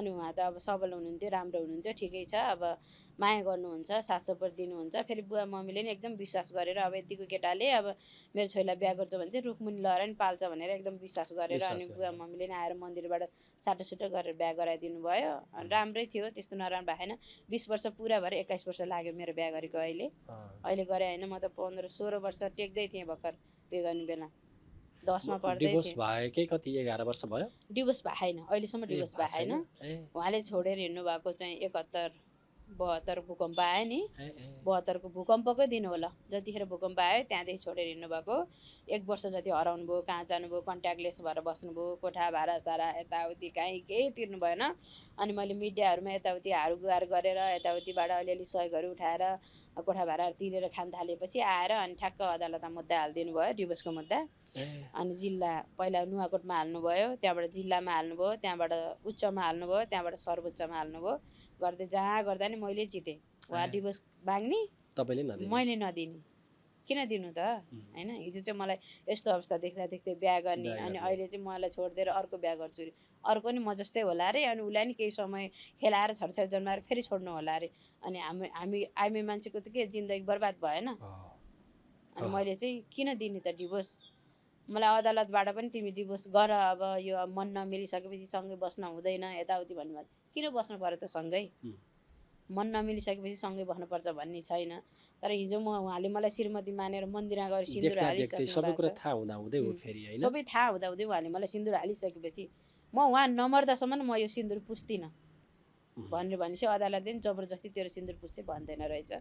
अनि उहाँ त अब सबल हुनुहुन्थ्यो, राम्रो हुनुहुन्थ्यो, ठिकै छ। अब माया गर्नुहुन्छ, साथ सपोर्ट दिनुहुन्छ। फेरि बुवा मम्मीले नि एकदम विश्वास गरेर अब यतिको केटाले अब मेरो छोरीलाई बिहा गर्छ भने चाहिँ रुखमुनि लगाएर नि पाल्छ भनेर एकदम विश्वास गरेर अनि बुवा मम्मीले नि आएर मन्दिरबाट साटोसुटो गरेर बिहा गराइदिनु भयो। राम्रै थियो, त्यस्तो नराम्रो भएन। 20 वर्ष पुरा भएर 21 वर्ष लाग्यो मेरो बिहा गरेको। अहिले गरे होइन, म त 15-16 वर्ष टेक्दै थिएँ भर्खर बिहे गर्ने बेला, 10मा पढ्दै थिएँ। डिभोर्स भएकै कति 11 वर्ष भयो? डिभोर्स भएन, अहिलेसम्म डिभोर्स भएन। उहाँले छोडेर हिँड्नुभएको चाहिँ 71-72 भूकम्प आयो नि, 72को भूकम्पकै दिन होला। जतिखेर भूकम्प आयो त्यहाँदेखि छोडेर हिँड्नुभएको। 1 वर्ष जति हराउनु भयो, कहाँ जानुभयो, कन्ट्याक्टलेस भएर बस्नुभयो, कोठा भाडा सारा यताउति कहीँ केही तिर्नु भएन। अनि मैले मिडियाहरूमा यताउति हारगुहार गरेर यताउतिबाट अलिअलि सहयोगहरू उठाएर कोठा भाडाहरू तिरेर खान थालेपछि आएर अनि ठ्याक्क अदालतमा मुद्दा हालिदिनु भयो, डिभोर्सको मुद्दा। अनि जिल्ला पहिला नुवाकोटमा हाल्नुभयो, त्यहाँबाट जिल्लामा हाल्नुभयो, त्यहाँबाट उच्चमा हाल्नुभयो, त्यहाँबाट सर्वोच्चमा हाल्नुभयो। गर्दै जहाँ गर्दा नि मैले जितेँ। उहाँ डिभोर्स माग्ने, मैले नदिने। किन दिनु त होइन। हिजो चाहिँ मलाई यस्तो अवस्था देख्दा देख्दै बिहा गर्ने, अनि अहिले चाहिँ मलाई छोडिदिएर अर्को बिहा गर्छु अरे। अर्को नि म जस्तै होला अरे, अनि उसलाई नि केही समय खेलाएर छोरछोरी जन्माएर फेरि छोड्नु होला अरे। अनि हामी मान्छेको त के जिन्दगी बर्बाद भएन। अनि मैले चाहिँ किन दिने त डिभोर्स। मलाई अदालतबाट पनि तिमी डिभोर्स गर, अब यो मन नमिलिसकेपछि सँगै बस्न हुँदैन यताउति भन्नुभयो। किन बस्नु पर्यो त सँगै? मन नमिलिसकेपछि सँगै बस्नुपर्छ भन्ने छैन। तर हिजो उहाँले मलाई श्रीमती मानेर मन्दिरमा गएर सिन्दुर हालिसक्नु सबै कुरा थाहा हुँदाहुँदै हो फेरि हैन। सबै थाहा हुँदाहुँदै उहाँले मलाई सिन्दुर हालिसकेपछि म उहाँ नमर्दासम्म म यो सिन्दुर पुस्दिनँ भनेर भनेपछि अदालतले नि जबरजस्ती तेरो सिन्दुर पुस्दै भन्दैन रहेछ।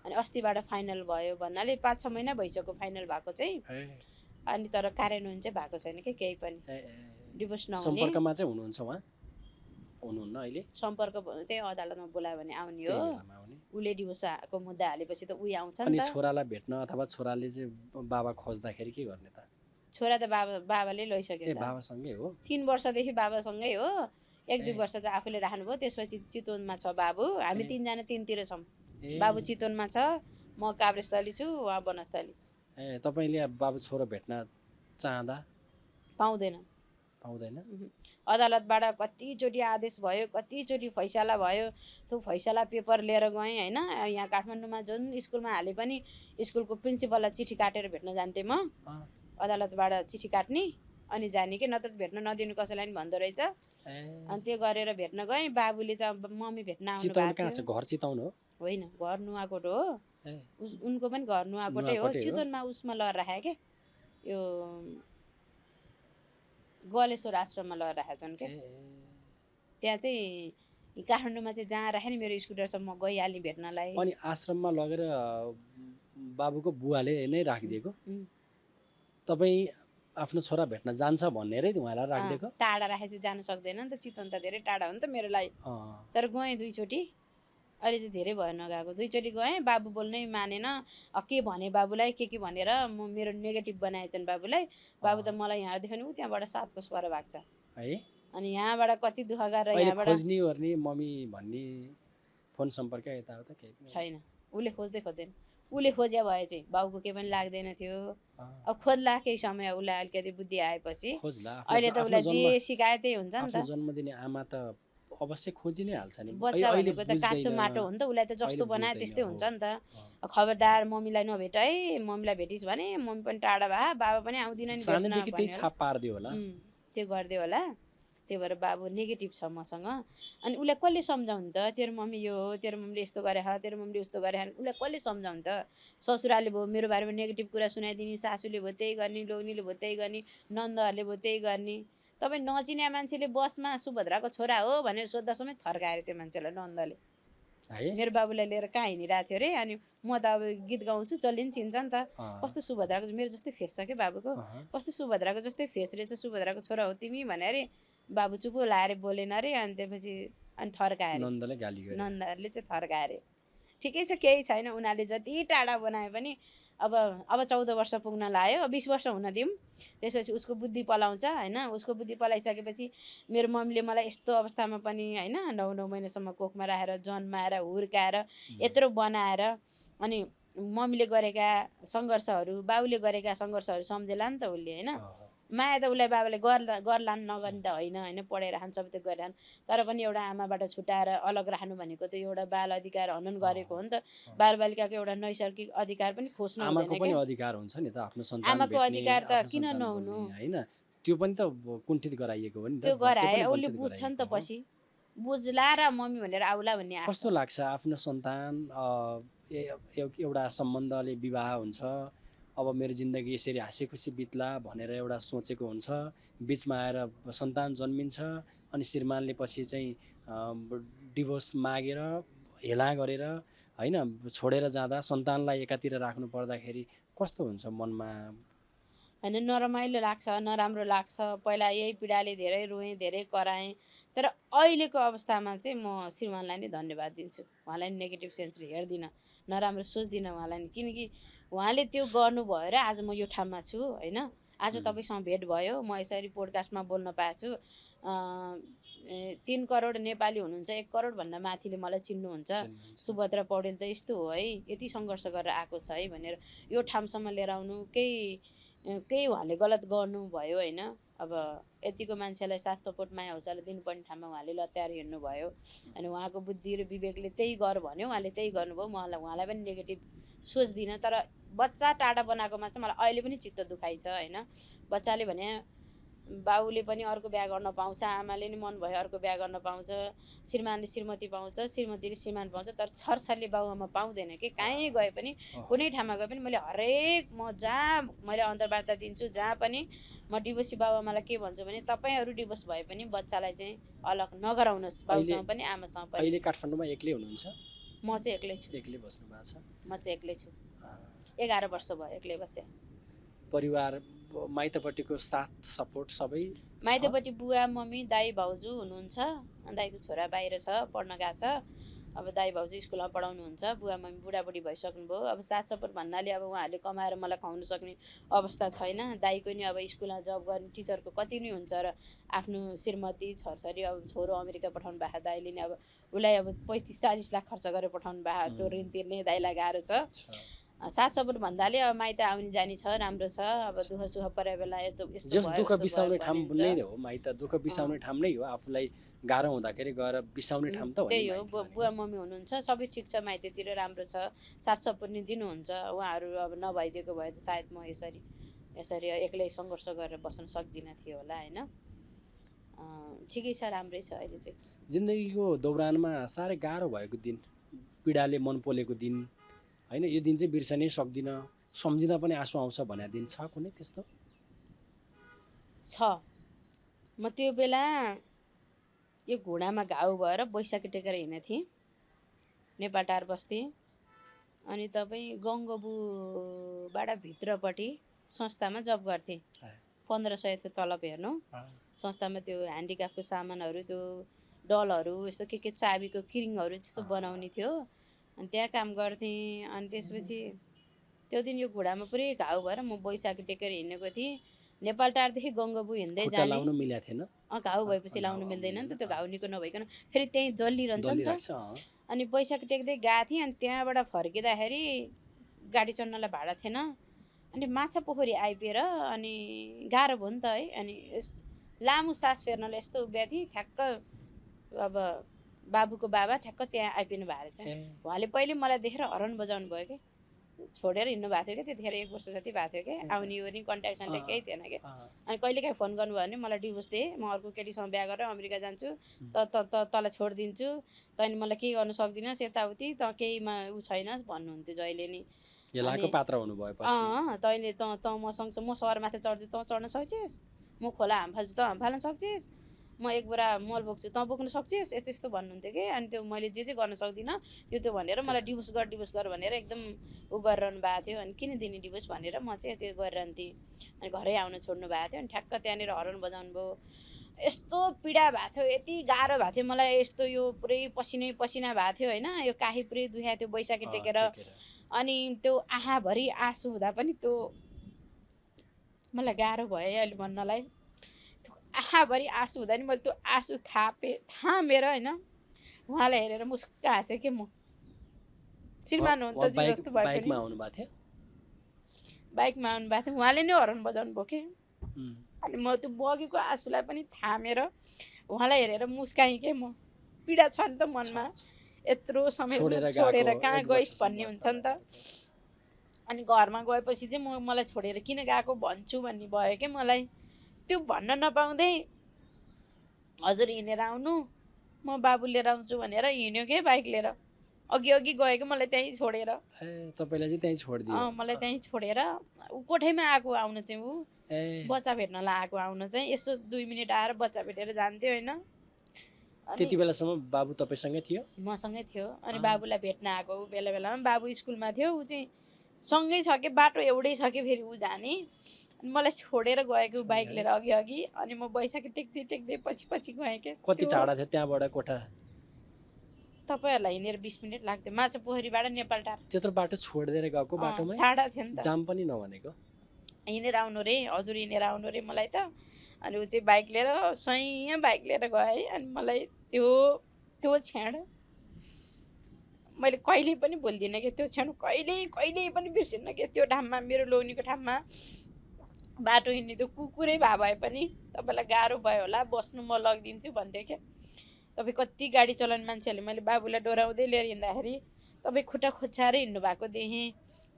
अनि अस्तिबाट फाइनल भयो भन्नाले 5-6 महिना भइसक्यो फाइनल भएको चाहिँ। अनि तर कार्यान्वयन चाहिँ भएको छैन कि केही पनि। डिभोर्स नहुने। सम्पर्कमा चाहिँ हुनुहुन्छ उहाँ? हुनुहुन्न अहिले? सम्पर्क त्यही अदालतमा बोलायो भने आउने हो। उसले डिभोर्सको मुद्दा हालेपछि त उही आउँछ नि त। अनि छोरालाई भेट्न अथवा छोराले चाहिँ बाबा खोज्दाखेरि के गर्ने त? छोरा त बाबाले लैसक्यो त। बाबासँगै हो? 3 वर्षदेखि बाबासँगै हो। 1-2 वर्ष चाहिँ आफूले राख्नुभयो, त्यसपछि चितवनमा छ बाबु। हामी 3 जना 3तिर छौँ। बाबु चितवनमा छ, म काभ्रेस्थली छु, उहाँ बनस्थली। तपाईले बाबु छोरो भेट्न चाहँदा पाउँदैन। अदालतबाट कतिचोटि आदेश भयो, कतिचोटि फैसला भयो। त्यो फैसला पेपर लिएर गएँ होइन। यहाँ काठमाडौँमा जुन स्कुलमा हाले पनि स्कुलको प्रिन्सिपललाई चिठी काटेर भेट्न जान्थेँ म। अदालतबाट चिठी काट्ने अनि जाने कि नत्र भेट्न नदिनु कसैलाई नि भन्दो रहेछ। अनि त्यो गरेर भेट्न गएँ। बाबुले त मम्मी भेट्न आउनु भएको थियो। घर चितवन हो? होइन, घर नुवाकोट हो। उनको पनि घर नुवाकोटै हो। चितवनमा उसमा लगेर राखे के यो गलेश्वर आश्रममा लगेर राखेका छन् के। त्यहाँ चाहिँ काठमाडौँमा चाहिँ जहाँ राखे नि मेरो स्कुटर छ, म गइहालेँ भेट्नलाई। अनि आश्रममा लगेर बाबुको बुवाले नै राखिदिएको? तपाईँ आफ्नो छोरा भेट्न जान्छ भनेरै उहाँलाई राखिदिएको? टाढा राखेपछि जानु सक्दैन नि त, चितवन त धेरै टाढा हो नि त मेरो लागि। तर गएँ 2 चोटि, अहिले चाहिँ धेरै भयो नगएको। 2 चोटि गएँ, बाबु बोल्नै मानेन। के भने बाबुलाई के भनेर मेरो नेगेटिभ बनाएछन् बाबुलाई। बाबु त मलाई यहाँ देख्यो नि ऊ त्यहाँबाट 7 कोस पर भएको छ है। अनि यहाँबाट कति दुःख गरेर यहाँबाट खोज्नी गर्ने मम्मी भन्ने फोन सम्पर्क यताउता केही छैन। उसले खोज्दैन। उसले खोज्या भए चाहिँ बाबुको केही पनि लाग्दैन थियो। अब खोज्ला केही समय उसलाई अलिकति बुद्धि आएपछि। अहिले त उसलाई जे सिकाए त्यही हुन्छ नि त। जन्म दिने आमा त अवश्य खोजि नै हाल्छ नि। बच्चा भनेको त काँचो माटो हो नि त, उसलाई त जस्तो बनाए त्यस्तै हुन्छ नि त। खबरदार मम्मीलाई नभेट है, मम्मीलाई भेटिस् भने मम्मी पनि टाढा भए, बाबा पनि आउँदिन नि भेट्न सानैदेखि त्यही छाप पार्दियो होला। त्यो गर्दै होला। त्यही भएर बाबु नेगेटिभ छ मसँग। अनि उसलाई कसले सम्झाउनु त, तेरो मम्मी यो हो, तेरो मम्मीले यस्तो गरे ह, तेरो मम्मीले उस्तो गरे ह, उसलाई कसले सम्झाउनु त। ससुराले भयो मेरो बारेमा नेगेटिभ कुरा सुनाइदिने, सासूले भयो त्यही गर्ने, लोग्नीले भयो त्यही गर्ने, नन्दहरूले भयो त्यही गर्ने। तपाईँ नचिने मान्छेले बसमा सुभद्राको छोरा हो भनेर सोद्धासम्म थर्काएर त्यो मान्छेलाई नन्दले। मेरो बाबुलाई लिएर कहाँ हिँडिरहेको थियो अरे। अनि म त अब गीत गाउँछु, जसले पनि चिन्छ नि त। कस्तो सुभद्राको, मेरो जस्तै फेस छ कि बाबुको, कस्तो सुभद्राको जस्तै फेस रहेछ, सुभद्राको छोरा हो तिमी भने अरे। बाबु चुप लाएर बोलेन अरे। अनि त्यसपछि अनि थर्काएर नन्दले गाली गरे। नन्दहरूले चाहिँ थर्काएर ठिकै छ केही छैन उनीहरूले जति टाढा बनाए पनि अब 14 वर्ष पुग्न लाग्यो 20 वर्ष हुन दिउँ त्यसपछि उसको बुद्धि पलाउँछ होइन उसको बुद्धि पलाइसकेपछि मेरो मम्मीले मलाई यस्तो अवस्थामा पनि होइन 9 महिनासम्म कोखमा राखेर जन्माएर हुर्काएर यत्रो बनाएर अनि मम्मीले गरेका सङ्घर्षहरू बाउले गरेका सङ्घर्षहरू सम्झेला नि त उसले होइन माया त उसलाई बाबाले गर्लान् नगर्ने त होइन पढेर खान सबै त गरेर तर पनि एउटा आमाबाट छुट्याएर अलग राख्नु भनेको त एउटा बाल अधिकार हनन गरेको हो नि त बालबालिकाको एउटा नैसर्गिक अधिकार पनि खोज्नु आमाको हुँदैन पनि क्या अधिकार हुन्छ नि त आफ्नो सन्तान आमाको भेट्ने अधिकार त आफ्नो किन सन्तान नहुनु बोल्ने होइन त्यो पनि त कुण्ठित गराइएको हो नि त त्यो गराए पनि उसले वञ्चित बुझ्छ नि त गराइएको हो। पछि बुझ्ला र मम्मी भनेर आउला भन्ने आश कस्तो लाग्छ आफ्नो सन्तान एउटा सम्बन्धले विवाह हुन्छ अब मेरो जिन्दगी यसरी हाँसी खुसी बित्ला भनेर एउटा सोचेको हुन्छ बिचमा आएर सन्तान जन्मिन्छ अनि श्रीमानले पछि चाहिँ डिभोर्स मागेर हेला गरेर होइन छोडेर जाँदा सन्तानलाई एकातिर राख्नु पर्दाखेरि कस्तो हुन्छ मनमा होइन नरमाइलो लाग्छ नराम्रो लाग्छ पहिला यही पीडाले धेरै रोएँ धेरै कराएँ तर अहिलेको अवस्थामा चाहिँ म श्रीमानलाई नै धन्यवाद दिन्छु उहाँलाई नि नेगेटिभ सेन्सले हेर्दिनँ नराम्रो सोच्दिनँ उहाँलाई नि किनकि उहाँले त्यो गर्नुभयो र आज म यो ठाउँमा छु होइन आज तपाईँसँग भेट भयो म यसरी पोडकास्टमा बोल्न पाएको छु 3 करोड नेपाली हुनुहुन्छ 1 करोडभन्दा माथिले मलाई चिन्नुहुन्छ सुभद्रा पौडेल त यस्तो हो है यति सङ्घर्ष गरेर आएको छ है भनेर यो ठाउँसम्म लिएर आउनु केही उहाँले गलत गर्नुभयो होइन अब यतिको मान्छेलाई साथ सपोर्ट माया हौसला दिनुपर्ने ठाउँमा उहाँले लत्याएर हिँड्नुभयो अनि उहाँको बुद्धि र विवेकले त्यही गर भन्यो उहाँले त्यही गर्नुभयो उहाँलाई पनि नेगेटिभ सोच्दिनँ तर बच्चा टाढा बनाएकोमा चाहिँ मलाई अहिले पनि चित्त दुखाइ छ होइन बच्चाले भने बाउले पनि अर्को बिहा गर्न पाउँछ आमाले नि मन भयो अर्को बिहा गर्न पाउँछ श्रीमानले श्रीमती पाउँछ श्रीमतीले श्रीमान पाउँछ तर छरछरले बाउआमा पाउँदैन कि कहीँ गए पनि कुनै ठाउँमा गए पनि मैले हरेक म जहाँ मैले अन्तर्वार्ता दिन्छु जहाँ पनि म डिभोर्सी बाउआमालाई के भन्छु भने तपाईँहरू डिभोर्स भए पनि बच्चालाई चाहिँ अलग नगराउनुहोस् बाउसँग पनि आमासँग पनि अहिले काठमाडौँमा एक्लै हुनुहुन्छ म चाहिँ एक्लै छु एक्लै बस्नु भएको छ म चाहिँ एक्लै छु 11 वर्ष भयो एक्लै बसे परिवार माइतपट्टिको साथ सपोर्ट सबै माइतपट्टि बुवा मम्मी दाई भाउजू हुनुहुन्छ दाईको छोरा बाहिर छ पढ्न गएको छ अब दाई भाउजू स्कुलमा पढाउनुहुन्छ बुवा मम्मी बुढाबुढी भइसक्नुभयो अब साथ सपोर्ट भन्नाले अब उहाँहरूले कमाएर मलाई खुवाउनु सक्ने अवस्था छैन दाईको नि अब स्कुलमा जब गर्ने टिचरको कति नै हुन्छ र आफ्नो श्रीमती छोरछोरी अब छोरो अमेरिका पठाउनु भएको दाईले नि अब उसलाई अब 35-40 लाख खर्च गरेर पठाउनु भएको त्यो ऋण तिर्ने दाईलाई गाह्रो छ साथ सपोर्ट भन्दाले अब माइत आउने जाने छ राम्रो छ अब दुःख सुख परे बेला जस दुःख बिसाउने ठाउँ नै हो माइत दुःख बिसाउने ठाउँ नै हो आफूलाई गाह्रो हुँदाखेरि गएर बिसाउने ठाउँ त हो त्यही हो बुवा मम्मी हुनुहुन्छ सबै ठिक छ माइततिर राम्रो छ साथ सपोर्ट नि दिनुहुन्छ उहाँहरू अब नभइदिएको भए त सायद म यसरी एक्लै सङ्घर्ष गरेर बस्न सक्दिनँ थियो होला होइन ठिकै छ राम्रै छ अहिले चाहिँ जिन्दगीको दौरानमा साह्रै गाह्रो भएको दिन पीडाले मन पोलेको दिन होइन यो दिन चाहिँ बिर्सनै सक्दिनँ सम्झिँदा पनि आँसु आउँछ भन्ने दिन छ कुनै त्यस्तो छ म त्यो बेला यो घुँडामा घाउ भएर बैशाखी टेकेर हिँडेको थिएँ नेपाल टार बस्थेँ अनि तपाईँ गङ्गबुबाट भित्रपट्टि संस्थामा जब गर्थेँ 1500 थियो तलब हेर्नु संस्थामा त्यो ह्यान्डिक्राफ्टको सामानहरू त्यो डलहरू यस्तो के चाबीको किरिङहरू त्यस्तो बनाउने थियो अनि त्यहाँ काम गर्थेँ अनि त्यसपछि त्यो दिन यो घुँडामा पुरै घाउ भएर म बैशाखी टेकेर हिँडेको थिएँ नेपाल टारदेखि गङ्गबु हिँड्दै जाने लाउनु मिलेको थिएन घाउ भएपछि लाउनु मिल्दैन नि त त्यो घाउ निको नभइकन फेरि त्यहीँ दल्लिरहन्छ नि त अनि बैशाखी टेक्दै गएको थिएँ अनि त्यहाँबाट फर्किँदाखेरि गाडी चढ्नलाई भाडा थिएन अनि माछा पोखरी आइपुगेर अनि गाह्रो भयो नि त है अनि लामो सास फेर्नलाई यस्तो उभिएको थिएँ ठ्याक्क अब बाबुको बाबा ठ्याक्क त्यहाँ आइपुग्नु भएको चाहिँ उहाँले पहिले मलाई देखेर हर्न बजाउनु भयो कि छोडेर हिँड्नु भएको थियो कि त्यतिखेर 1 वर्ष जति भएको थियो कि आउने ओर्ने कन्ट्याक्ट सन्ट्याक्ट केही थिएन कि अनि कहिलेकाहीँ फोन गर्नुभयो भने मलाई डिभोर्स दिएँ म अर्को केटीसँग बिहा गरेर अमेरिका जान्छु तँलाई छोडिदिन्छु तैँले मलाई केही गर्न सक्दिनस् यताउति त केहीमा ऊ छैनस् भन्नुहुन्थ्यो जहिले नि पात्र हुनुभयो तैँले त मसँग म सहरमाथि चढ्छु तँ चढ्न सक्छस् म खोला हाम फाल्छु तँ हाम फाल्न सक्छस् म एक बोरा मल बोक्छु तँ बोक्नु सक्छस् यस्तो यस्तो भन्नुहुन्थ्यो कि अनि त्यो मैले जे गर्न सक्दिनँ त्यो भनेर मलाई डिभोर्स गर भनेर एकदम ऊ गरिरहनु भएको थियो अनि किन दिने डिभोर्स भनेर म चाहिँ त्यो गरिरहन्थेँ अनि घरै आउन छोड्नु भएको थियो अनि ठ्याक्क त्यहाँनिर हर्न बजाउनु भयो यस्तो पीडा भएको थियो यति गाह्रो भएको थियो मलाई यस्तो यो पुरै पसिनै पसिना भएको थियो होइन यो काही पुरै दुखाएको थियो बैशाखी टेकेर अनि त्यो आँखाभरि आँसु हुँदा पनि त्यो मलाई गाह्रो भयो अहिले भन्नलाई त्यो आँखाभरि आँसु हुँदा नि मैले त्यो आँसु थामेर होइन उहाँलाई हेरेर मुस्क हाँसेँ कि म श्रीमान हुन् त जस्तो भयो बाइकमा आउनु भएको थियो बाइकमा आउनु भएको थियो उहाँले नै हर्न बजाउनु भयो कि अनि म त्यो बगेको आँसुलाई पनि थामेर उहाँलाई हेरेर मुस्काएँ के म पीडा छ नि त मनमा यत्रो समय छोडेर कहाँ गइस् भन्ने हुन्छ नि त अनि घरमा गएपछि चाहिँ मलाई छोडेर किन गएको भन्छु भन्ने भयो कि मलाई त्यो भन्न नपाउँदै हजुर हिँडेर आउनु म बाबु लिएर आउँछु भनेर हिँड्यो के बाइक लिएर अघि गयो कि मलाई त्यहीँ छोडेर तपाईँलाई चाहिँ त्यहीँ छोडिदियो मलाई त्यहीँ छोडेर ऊ कोठैमा आएको आउनु चाहिँ ऊ बच्चा भेट्नलाई आएको आउनु चाहिँ यसो 2 मिनट आएर बच्चा भेटेर जान्थ्यो होइन त्यति बेलासम्म बाबु तपाईँसँगै थियो मसँगै थियो अनि बाबुलाई भेट्न आएको बेला बेलामा बाबु स्कुलमा थियो ऊ चाहिँ सँगै छ कि बाटो एउटै छ कि फेरि ऊ जाने अनि मलाई छोडेर गएको बाइक लिएर अघि अनि म बैशाखी टेक्दै पछि गएँ कि कति टाढा थियो त्यहाँबाट कोठा तपाईँहरूलाई हिँडेर 20 मिनट लाग्थ्यो माछा पोखरीबाट नेपाल टार त्यत्रो बाटो छोडिदिएर गएको बाटोमा टाढा थियो नि त जाम पनि नभनेको हिँडेर आउनु रे हजुर हिँडेर आउनु रे मलाई त अनि ऊ चाहिँ बाइक लिएर स्वयं बाइक लिएर गए अनि मलाई त्यो क्षण मैले कहिल्यै पनि भुल्दिनँ कि त्यो क्षण कहिल्यै पनि बिर्सिनँ कि त्यो ठाउँमा मेरो लोग्नेको ठाउँमा बाटो हिँड्ने त्यो कुकुरै भए पनि तपाईँलाई गाह्रो भयो होला बस्नु म लगिदिन्छु भन्थ्यो क्या तपाईँ कति गाडी चलाउने मान्छेहरूले मैले बाबुलाई डोराउँदै लिएर हिँड्दाखेरि तपाईँ खुट्टा खोछ्याएर हिँड्नु भएको देखेँ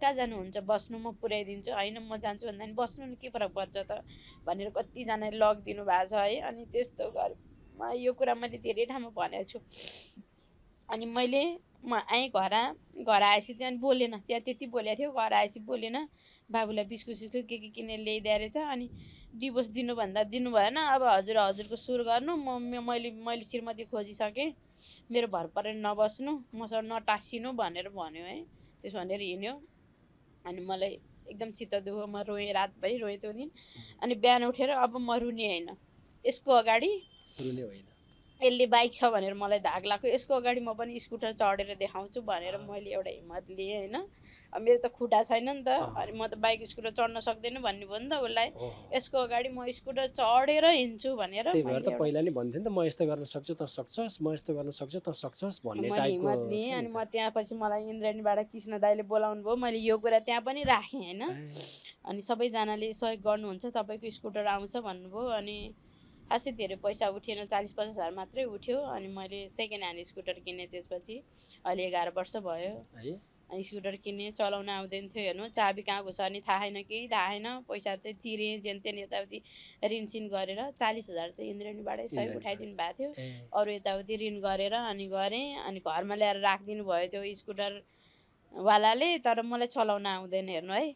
कहाँ जानुहुन्छ बस्नु म पुर्याइदिन्छु होइन म जान्छु भन्दा पनि बस्नु नि के फरक पर्छ त भनेर कतिजनाले लगिदिनु भएको छ है अनि त्यस्तो घरमा यो कुरा मैले धेरै ठाउँमा भनेको छु अनि म आएँ घर आएपछि चाहिँ अनि बोलेन त्यहाँ त्यति बोलेको थियो घर आएपछि बोलेन बाबुलाई बिस्कुट के किनेर ल्याइदिए रहेछ अनि डिभोर्स दिनु भएन अब हजुरको सुर गर्नु मैले श्रीमती खोजिसकेँ मेरो भर परेर नबस्नु मसँग नटाँसिनु भनेर भन्यो है त्यसो भनेर हिँड्यो अनि मलाई एकदम चित्त दुख्यो म रोएँ रातभरि रोएँ त्यो दिन अनि बिहान उठेर अब म रुने होइन यसको अगाडि रुने होइन यसले बाइक छ भनेर मलाई धाक लाग्यो यसको अगाडि म पनि स्कुटर चढेर देखाउँछु भनेर मैले एउटा हिम्मत लिएँ होइन अब मेरो त खुट्टा छैन नि त अनि म त बाइक स्कुटर चढ्न सक्दैन भन्ने भयो नि त उसलाई यसको अगाडि म स्कुटर चढेर हिँड्छु भनेर त्यही भएर त पहिला नि भन्थ्यो नि त म यस्तो गर्न सक्छु त सक्छस् म यस्तो गर्न सक्छु त सक्छस् भन्ने टाइपको हिम्मत लिएँ अनि म त्यहाँ पछि मलाई इन्द्रेणीबाट कृष्ण दाइले बोलाउनु भयो मैले यो कुरा त्यहाँ पनि राखेँ होइन अनि सबैजनाले सहयोग गर्नुहुन्छ तपाईँको स्कुटर आउँछ भन्नुभयो अनि खासै धेरै पैसा उठेन 40-50 हजार मात्रै उठ्यो अनि मैले सेकेन्ड ह्यान्ड स्कुटर किनेँ त्यसपछि अहिले 11 वर्ष भयो अनि स्कुटर किनेँ चलाउन आउँदैन थियो हेर्नु चाबी कहाँ घुस अनि थाहा छैन केही थाहा छैन पैसा चाहिँ तिरेँ जेनतेन यताउति ऋणसिन गरेर 40 हजार चाहिँ इन्द्रेणीबाटै सहयोग उठाइदिनु भएको थियो अरू यताउति ऋण गरेर अनि गरेँ अनि घरमा ल्याएर राखिदिनु भयो त्यो स्कुटरवालाले तर मलाई चलाउन आउँदैन हेर्नु है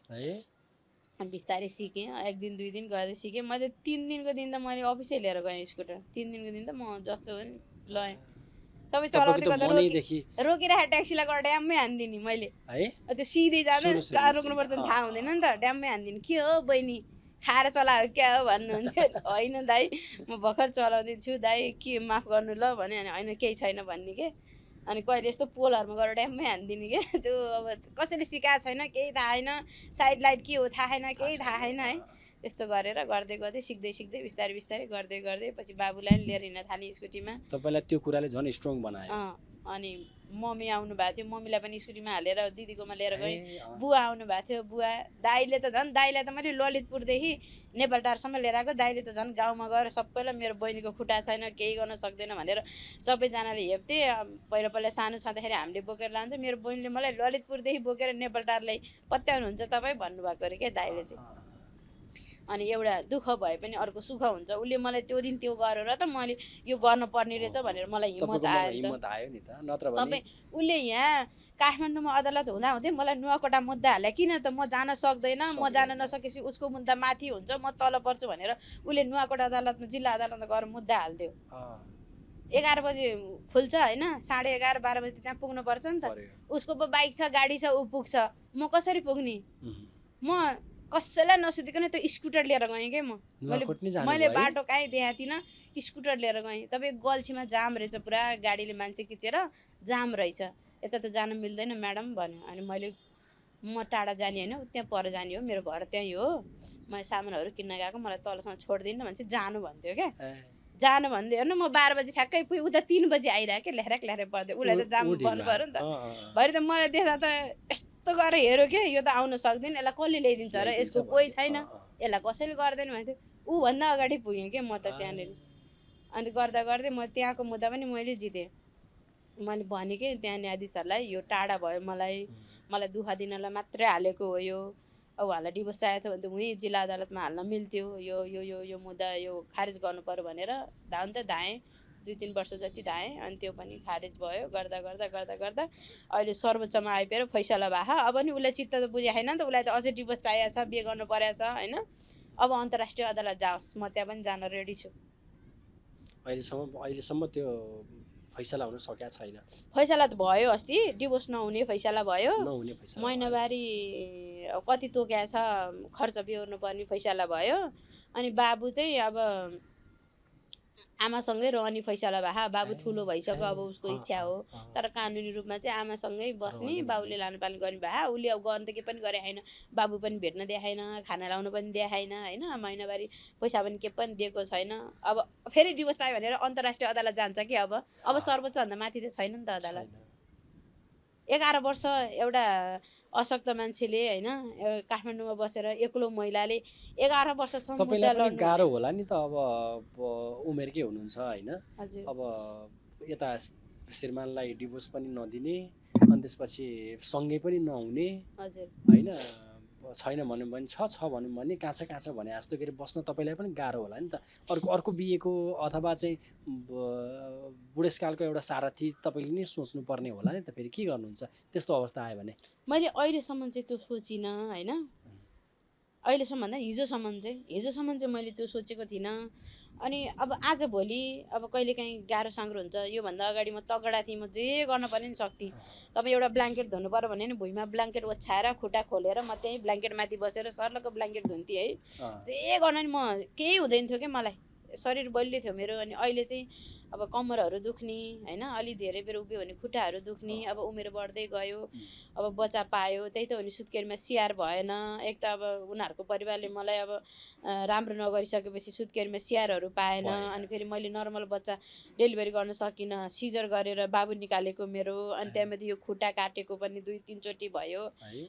अनि बिस्तारै सिकेँ 1 दिन 2 दिन गर्दै सिकेँ मैले 3 दिनको दिन त मैले अफिसै लिएर गएँ स्कुटर 3 दिनको दिन त म जस्तो हो नि लएँ तपाईँ चलाउँदै गर्दा रोकिराखेर ट्याक्सीलाई गएर ड्याममै हानिदिने मैले त्यो सिधै जाँदा कार रोक्नुपर्छ थाहा हुँदैन नि त ड्याममै हानिदिने के हो बहिनी खाएर चलायो क्या हो भन्नुहुन्थ्यो होइन दाइ म भर्खर चलाउँदैछु दाइ के माफ गर्नु ल भने अनि होइन केही छैन भन्ने के अनि कहिले यस्तो पोलहरूमा गएर ड्याममै हानिदिने के त्यो अब कसैले सिकाएको छैन केही थाहा छैन साइड लाइट के हो थाहा छैन केही थाहा छैन है त्यस्तो गरेर गर्दै सिक्दै बिस्तारै गर्दै पछि बाबुलाई लिएर हिँड्न थालेँ स्कुटीमा तपाईँलाई त्यो कुराले झन् स्ट्रङ बनायो अनि मम्मी आउनु भएको थियो मम्मीलाई पनि स्कुटीमा हालेर दिदीकोमा लिएर गएँ बुवा आउनु भएको थियो बुवा दाइले त झन् दाइलाई त मैले ललितपुरदेखि नेपालटारसम्म लिएर आएको दाइले त झन् गाउँमा गएर सबैलाई मेरो बहिनीको खुट्टा छैन केही गर्न सक्दैन भनेर सबैजनाले हेप्थे पहिला सानो छँदाखेरि हामीले बोकेर लान्छ मेरो बहिनीले मलाई ललितपुरदेखि बोकेर नेपालटारलाई पत्याउनुहुन्छ तपाईँ भन्नुभएको अरे क्या दाइले चाहिँ अनि एउटा दुःख भए पनि अर्को सुख हुन्छ। उसले मलाई त्यो दिन त्यो गरेर त मैले यो गर्नुपर्ने रहेछ भनेर मलाई हिम्मत तपाईँको मनमा आयो नि त। हिम्मत आयो नि त, नत्र भने तपाईँ उसले यहाँ काठमाडौँमा अदालत हुँदाहुँदै मलाई नुवाकोटा मुद्दा हाल्यो, किन त म जान सक्दैन, म जान नसकेपछि उसको मुद्दा माथि हुन्छ, म तल पर्छु भनेर उसले नुवाकोटा अदालतमा जिल्ला अदालतमा गएर मुद्दा हालिदियो। 11 बजे खुल्छ होइन, 11:30 12 बजी त्यहाँ पुग्नुपर्छ नि त। पर्यो। उसको पो बाइक छ, गाडी छ, ऊ पुग्छ, म कसरी पुग्ने? म कसैलाई नसोधिकन त्यो स्कुटर लिएर गएँ क्या म। नुवाकोट नै जानुभयो मैले है? बाटो कहीँ देखाएको थिइनँ, स्कुटर लिएर गएँ। तपाईँ गल्छीमा जाम रहेछ पुरा, गाडीले मान्छे खिचेर जाम रहेछ, यता त जान मिल्दैन म्याडम भन्यो। अनि मैले म टाढा जाने होइन, त्यहाँ पर जाने हो, मेरो घर त्यहीँ हो, म सामानहरू किन्न गएको, मलाई तलसँग छोडिदिनु भनेपछि जानु भन्थ्यो क्या। जानु भन्दै हेर्नु म 12 बजी ठ्याक्कै पुगेँ, उता 3 बजी आइरहेको क्या, ल्याह्रै पर्थ्यो, उसलाई त जाम भन्नु पऱ्यो नि त। भरे त मलाई देख्दा त यस्तो गरेर हेऱ्यो क्या, यो त आउनु सक्दैन, यसलाई कसले ल्याइदिन्छ र, यसको कोही छैन, यसलाई कसैले गर्दैन भन्थ्यो। ऊभन्दा अगाडि पुगेँ क्या म त त्यहाँनिर। अनि गर्दा गर्दै म त्यहाँको मुद्दा पनि मैले जितेँ। मैले भनेँ कि त्यहाँ न्यायाधीशहरूलाई यो टाढा भयो, मलाई दुःख दिनलाई मात्रै हालेको हो यो, अब उहाँलाई डिभोर्स चाहिएको थियो भने त उहीँ जिल्ला अदालतमा हाल्न मिल्थ्यो, यो यो यो यो मुद्दा यो खारिज गर्नु पर्यो भनेर धाउन त धाएँ, 2-3 वर्ष जति धाएँ। अनि त्यो पनि खारिज भयो। गर्दा गर्दा गर्दा गर्दा अहिले सर्वोच्चमा आइपुगेर फैसला भएको। अब नि उसलाई चित्त त बुझेको छैन नि त, उसलाई त अझै डिभोर्स चाहिएको छ, बिहे गर्नु परेको छ होइन। अब अन्तर्राष्ट्रिय अदालत जाओस्, म त्यहाँ पनि जान रेडी छु। अहिलेसम्म त्यो फैसला हुन सकेको छैन। फैसला त भयो, अस्ति डिभोर्स नहुने फैसला भयो, नहुने फैसला महिनावारी कति तोक्या छ खर्च बिहोर्नु पर्ने फैसला भयो। अनि बाबु चाहिँ अब आमासँगै रहने फैसला भएको। बाबु ठुलो भइसक्यो, अब उसको इच्छा हो, तर कानुनी रूपमा चाहिँ आमासँगै बस्ने, बाबुले लानुपालन गर्ने भयो। उसले अब गर्नु त के पनि गरे छैन, बाबु पनि भेट्न दिए छैन, खाना लाउनु पनि दिए छैन होइन, महिनावारी पैसा पनि के पनि दिएको छैन। अब फेरि डिभोर्स चाहियो भनेर अन्तर्राष्ट्रिय अदालत जान्छ कि अब सर्वोच्चभन्दा माथि त छैन नि त अदालत। 11 वर्ष एउटा अशक्त मान्छेले होइन, काठमाडौँमा बसेर एक्लो महिलाले 11 वर्षसम्म मुद्दा लड्नु गाह्रो होला नि त। अब उमेरकै हुनुहुन्छ होइन, अब यता श्रीमानलाई डिभोर्स पनि नदिने, अनि त्यसपछि सँगै पनि नहुने होइन, छैन भनौँ भने छ भनौँ भने कहाँ छ भने जस्तो गरी बस्न तपाईँलाई पनि गाह्रो होला नि त। अर्को बिहेको अथवा चाहिँ बुढेसकालको एउटा सारथी तपाईँले नै सोच्नुपर्ने होला नि त। फेरि के गर्नुहुन्छ त्यस्तो अवस्था आयो भने? मैले अहिलेसम्म चाहिँ त्यो सोचिनँ होइन, अहिलेसम्म भन्दा हिजोसम्म चाहिँ मैले त्यो सोचेको थिइनँ। अनि अब आजभोलि अब कहिलेकाहीँ गाह्रो साङ्ग्रो हुन्छ, योभन्दा अगाडि म तगडा थिएँ, म जे गर्न पनि सक्थेँ। तपाईँ एउटा ब्ल्याङ्केट धुनु पऱ्यो भने नि भुइँमा ब्ल्याङ्केट ओछ्याएर खुट्टा खोलेर म त्यहीँ ब्ल्याङ्केट माथि बसेर सर्लको ब्ल्याङ्केट धुन्थेँ है, जे गर्न नि म केही हुँदैन थियो क्या, मलाई शरीर बलियो थियो मेरो। अनि अहिले चाहिँ अब कम्मरहरू दुख्ने होइन, अलि धेरै बेर उभियो भने खुट्टाहरू दुख्ने, अब उमेर बढ्दै गयो, अब बच्चा पायो, त्यही त हो नि, सुत्केरीमा स्याहार भएन। एक त अब उनीहरूको परिवारले मलाई अब राम्रो नगरिसकेपछि सुत्केरीमा स्याहारहरू पाएन। अनि फेरि मैले नर्मल बच्चा डेलिभरी गर्न सकिनँ, सिजर गरेर बाबु निकालेको मेरो। अनि त्यहाँमाथि यो खुट्टा काटेको पनि 2-3 चोटि भयो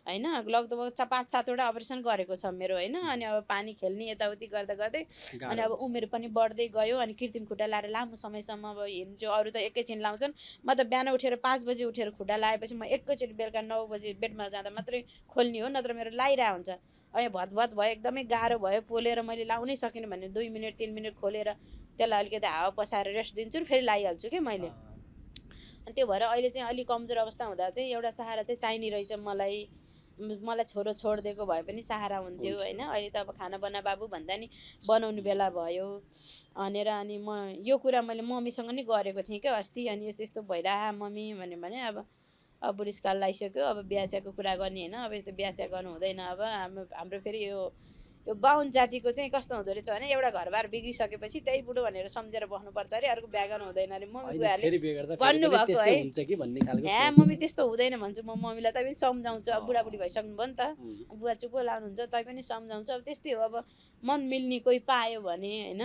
होइन, लगभग 5-7वटा अपरेसन गरेको छ मेरो होइन। अनि अब पानी खेल्ने यताउति गर्दा गर्दै अनि अब उमेर पनि बढ्दै गयो। अनि कृत्रिम खुट्टा लाएर लामो समयसम्म अब हिँड्छु, अरू त एकैछिन लाउँछन्, म त बिहान उठेर 5 बजी उठेर खुट्टा लाएपछि म एकैचोटि बेलुका 9 बजी बेडमा जाँदा मात्रै खोल्ने हो, नत्र मेरो लाइरहेको हुन्छ। अहिले भतभत भयो, एकदमै गाह्रो भयो, पोलेर मैले लाउनै सकिनँ भने 2 मिनट 3 मिनट खोलेर त्यसलाई अलिकति हावा पसाएर रेस्ट दिन्छु र फेरि लाइहाल्छु कि मैले। अनि त्यो भएर अहिले चाहिँ अलिक कमजोर अवस्था हुँदा चाहिँ एउटा सहारा चाहिँ चाहिने रहेछ मलाई छोरो छोडिदिएको भए पनि सहारा हुन्थ्यो होइन। अहिले त अब खाना बना बाबु भन्दा नि बनाउने बेला भयो भनेर अनि म यो कुरा मैले मम्मीसँग नि गरेको थिएँ क्या अस्ति। अनि यस्तो यस्तो भइरह मम्मी भने अब बुढेसकाल लागिसक्यो, अब बिहास्याको कुरा गर्ने होइन, अब यस्तो बिहास्या गर्नु हुँदैन। अब हाम्रो फेरि यो बाहुन जातिको चाहिँ कस्तो हुँदो रहेछ भने एउटा घरबार बिग्रिसकेपछि त्यही बुढो भनेर सम्झेर बस्नुपर्छ अरे, अर्को बिहा गर्नु हुँदैन अरे। मम्मी बुवाले भन्नुभएको है, ए मम्मी त्यस्तो हुँदैन भन्छु म मम्मीलाई, तै पनि सम्झाउँछु। अब बुढाबुढी भइसक्नु भयो नि त, बुवा चुप लाउनुहुन्छ, तै पनि सम्झाउँछु। अब त्यस्तै हो, अब मन मिल्ने कोही पायो भने होइन,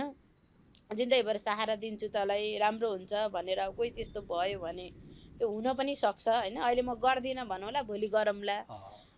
जिन्दगीभर सहारा दिन्छु तँलाई, राम्रो हुन्छ भनेर अब कोही त्यस्तो भयो भने त्यो हुन पनि सक्छ होइन। अहिले म गर्दिनँ भनौँला, भोलि गरौँला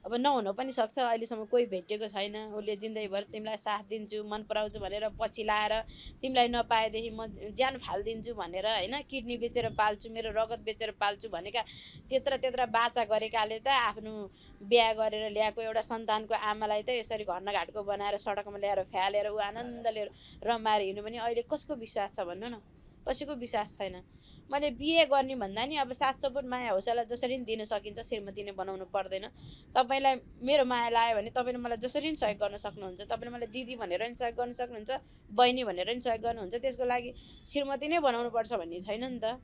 अब नहुन पनि सक्छ, अहिलेसम्म कोही भेटेको छैन उसले जिन्दगीभर तिमीलाई साथ दिन्छु मन पराउँछु भनेर पछि लाएर तिमीलाई नपाएदेखि म ज्यान फालिदिन्छु भनेर होइन, किडनी बेचेर पाल्छु मेरो रगत बेचेर पाल्छु भनेका त्यत्रा त्यत्रा बाचा गरेकाले त आफ्नो बिहा गरेर ल्याएको एउटा सन्तानको आमालाई त यसरी घर्नघाटको बनाएर सडकमा ल्याएर फ्यालेर ऊ आनन्दले रमाएर हिँड्नु भने अहिले कसको विश्वास छ भन्नु न, कसैको विश्वास छैन। मैले बिहे गर्ने भन्दा नि अब साथ सपोर्ट माया हौसला जसरी पनि दिन सकिन्छ श्रीमती नै बनाउनु पर्दैन। तपाईँलाई मेरो माया लाग्यो भने तपाईँले मलाई जसरी पनि सहयोग गर्न सक्नुहुन्छ, तपाईँले मलाई दिदी भनेर पनि सहयोग गर्न सक्नुहुन्छ, बहिनी भनेर पनि सहयोग गर्नुहुन्छ, त्यसको लागि श्रीमती नै बनाउनुपर्छ भन्ने छैन नि त।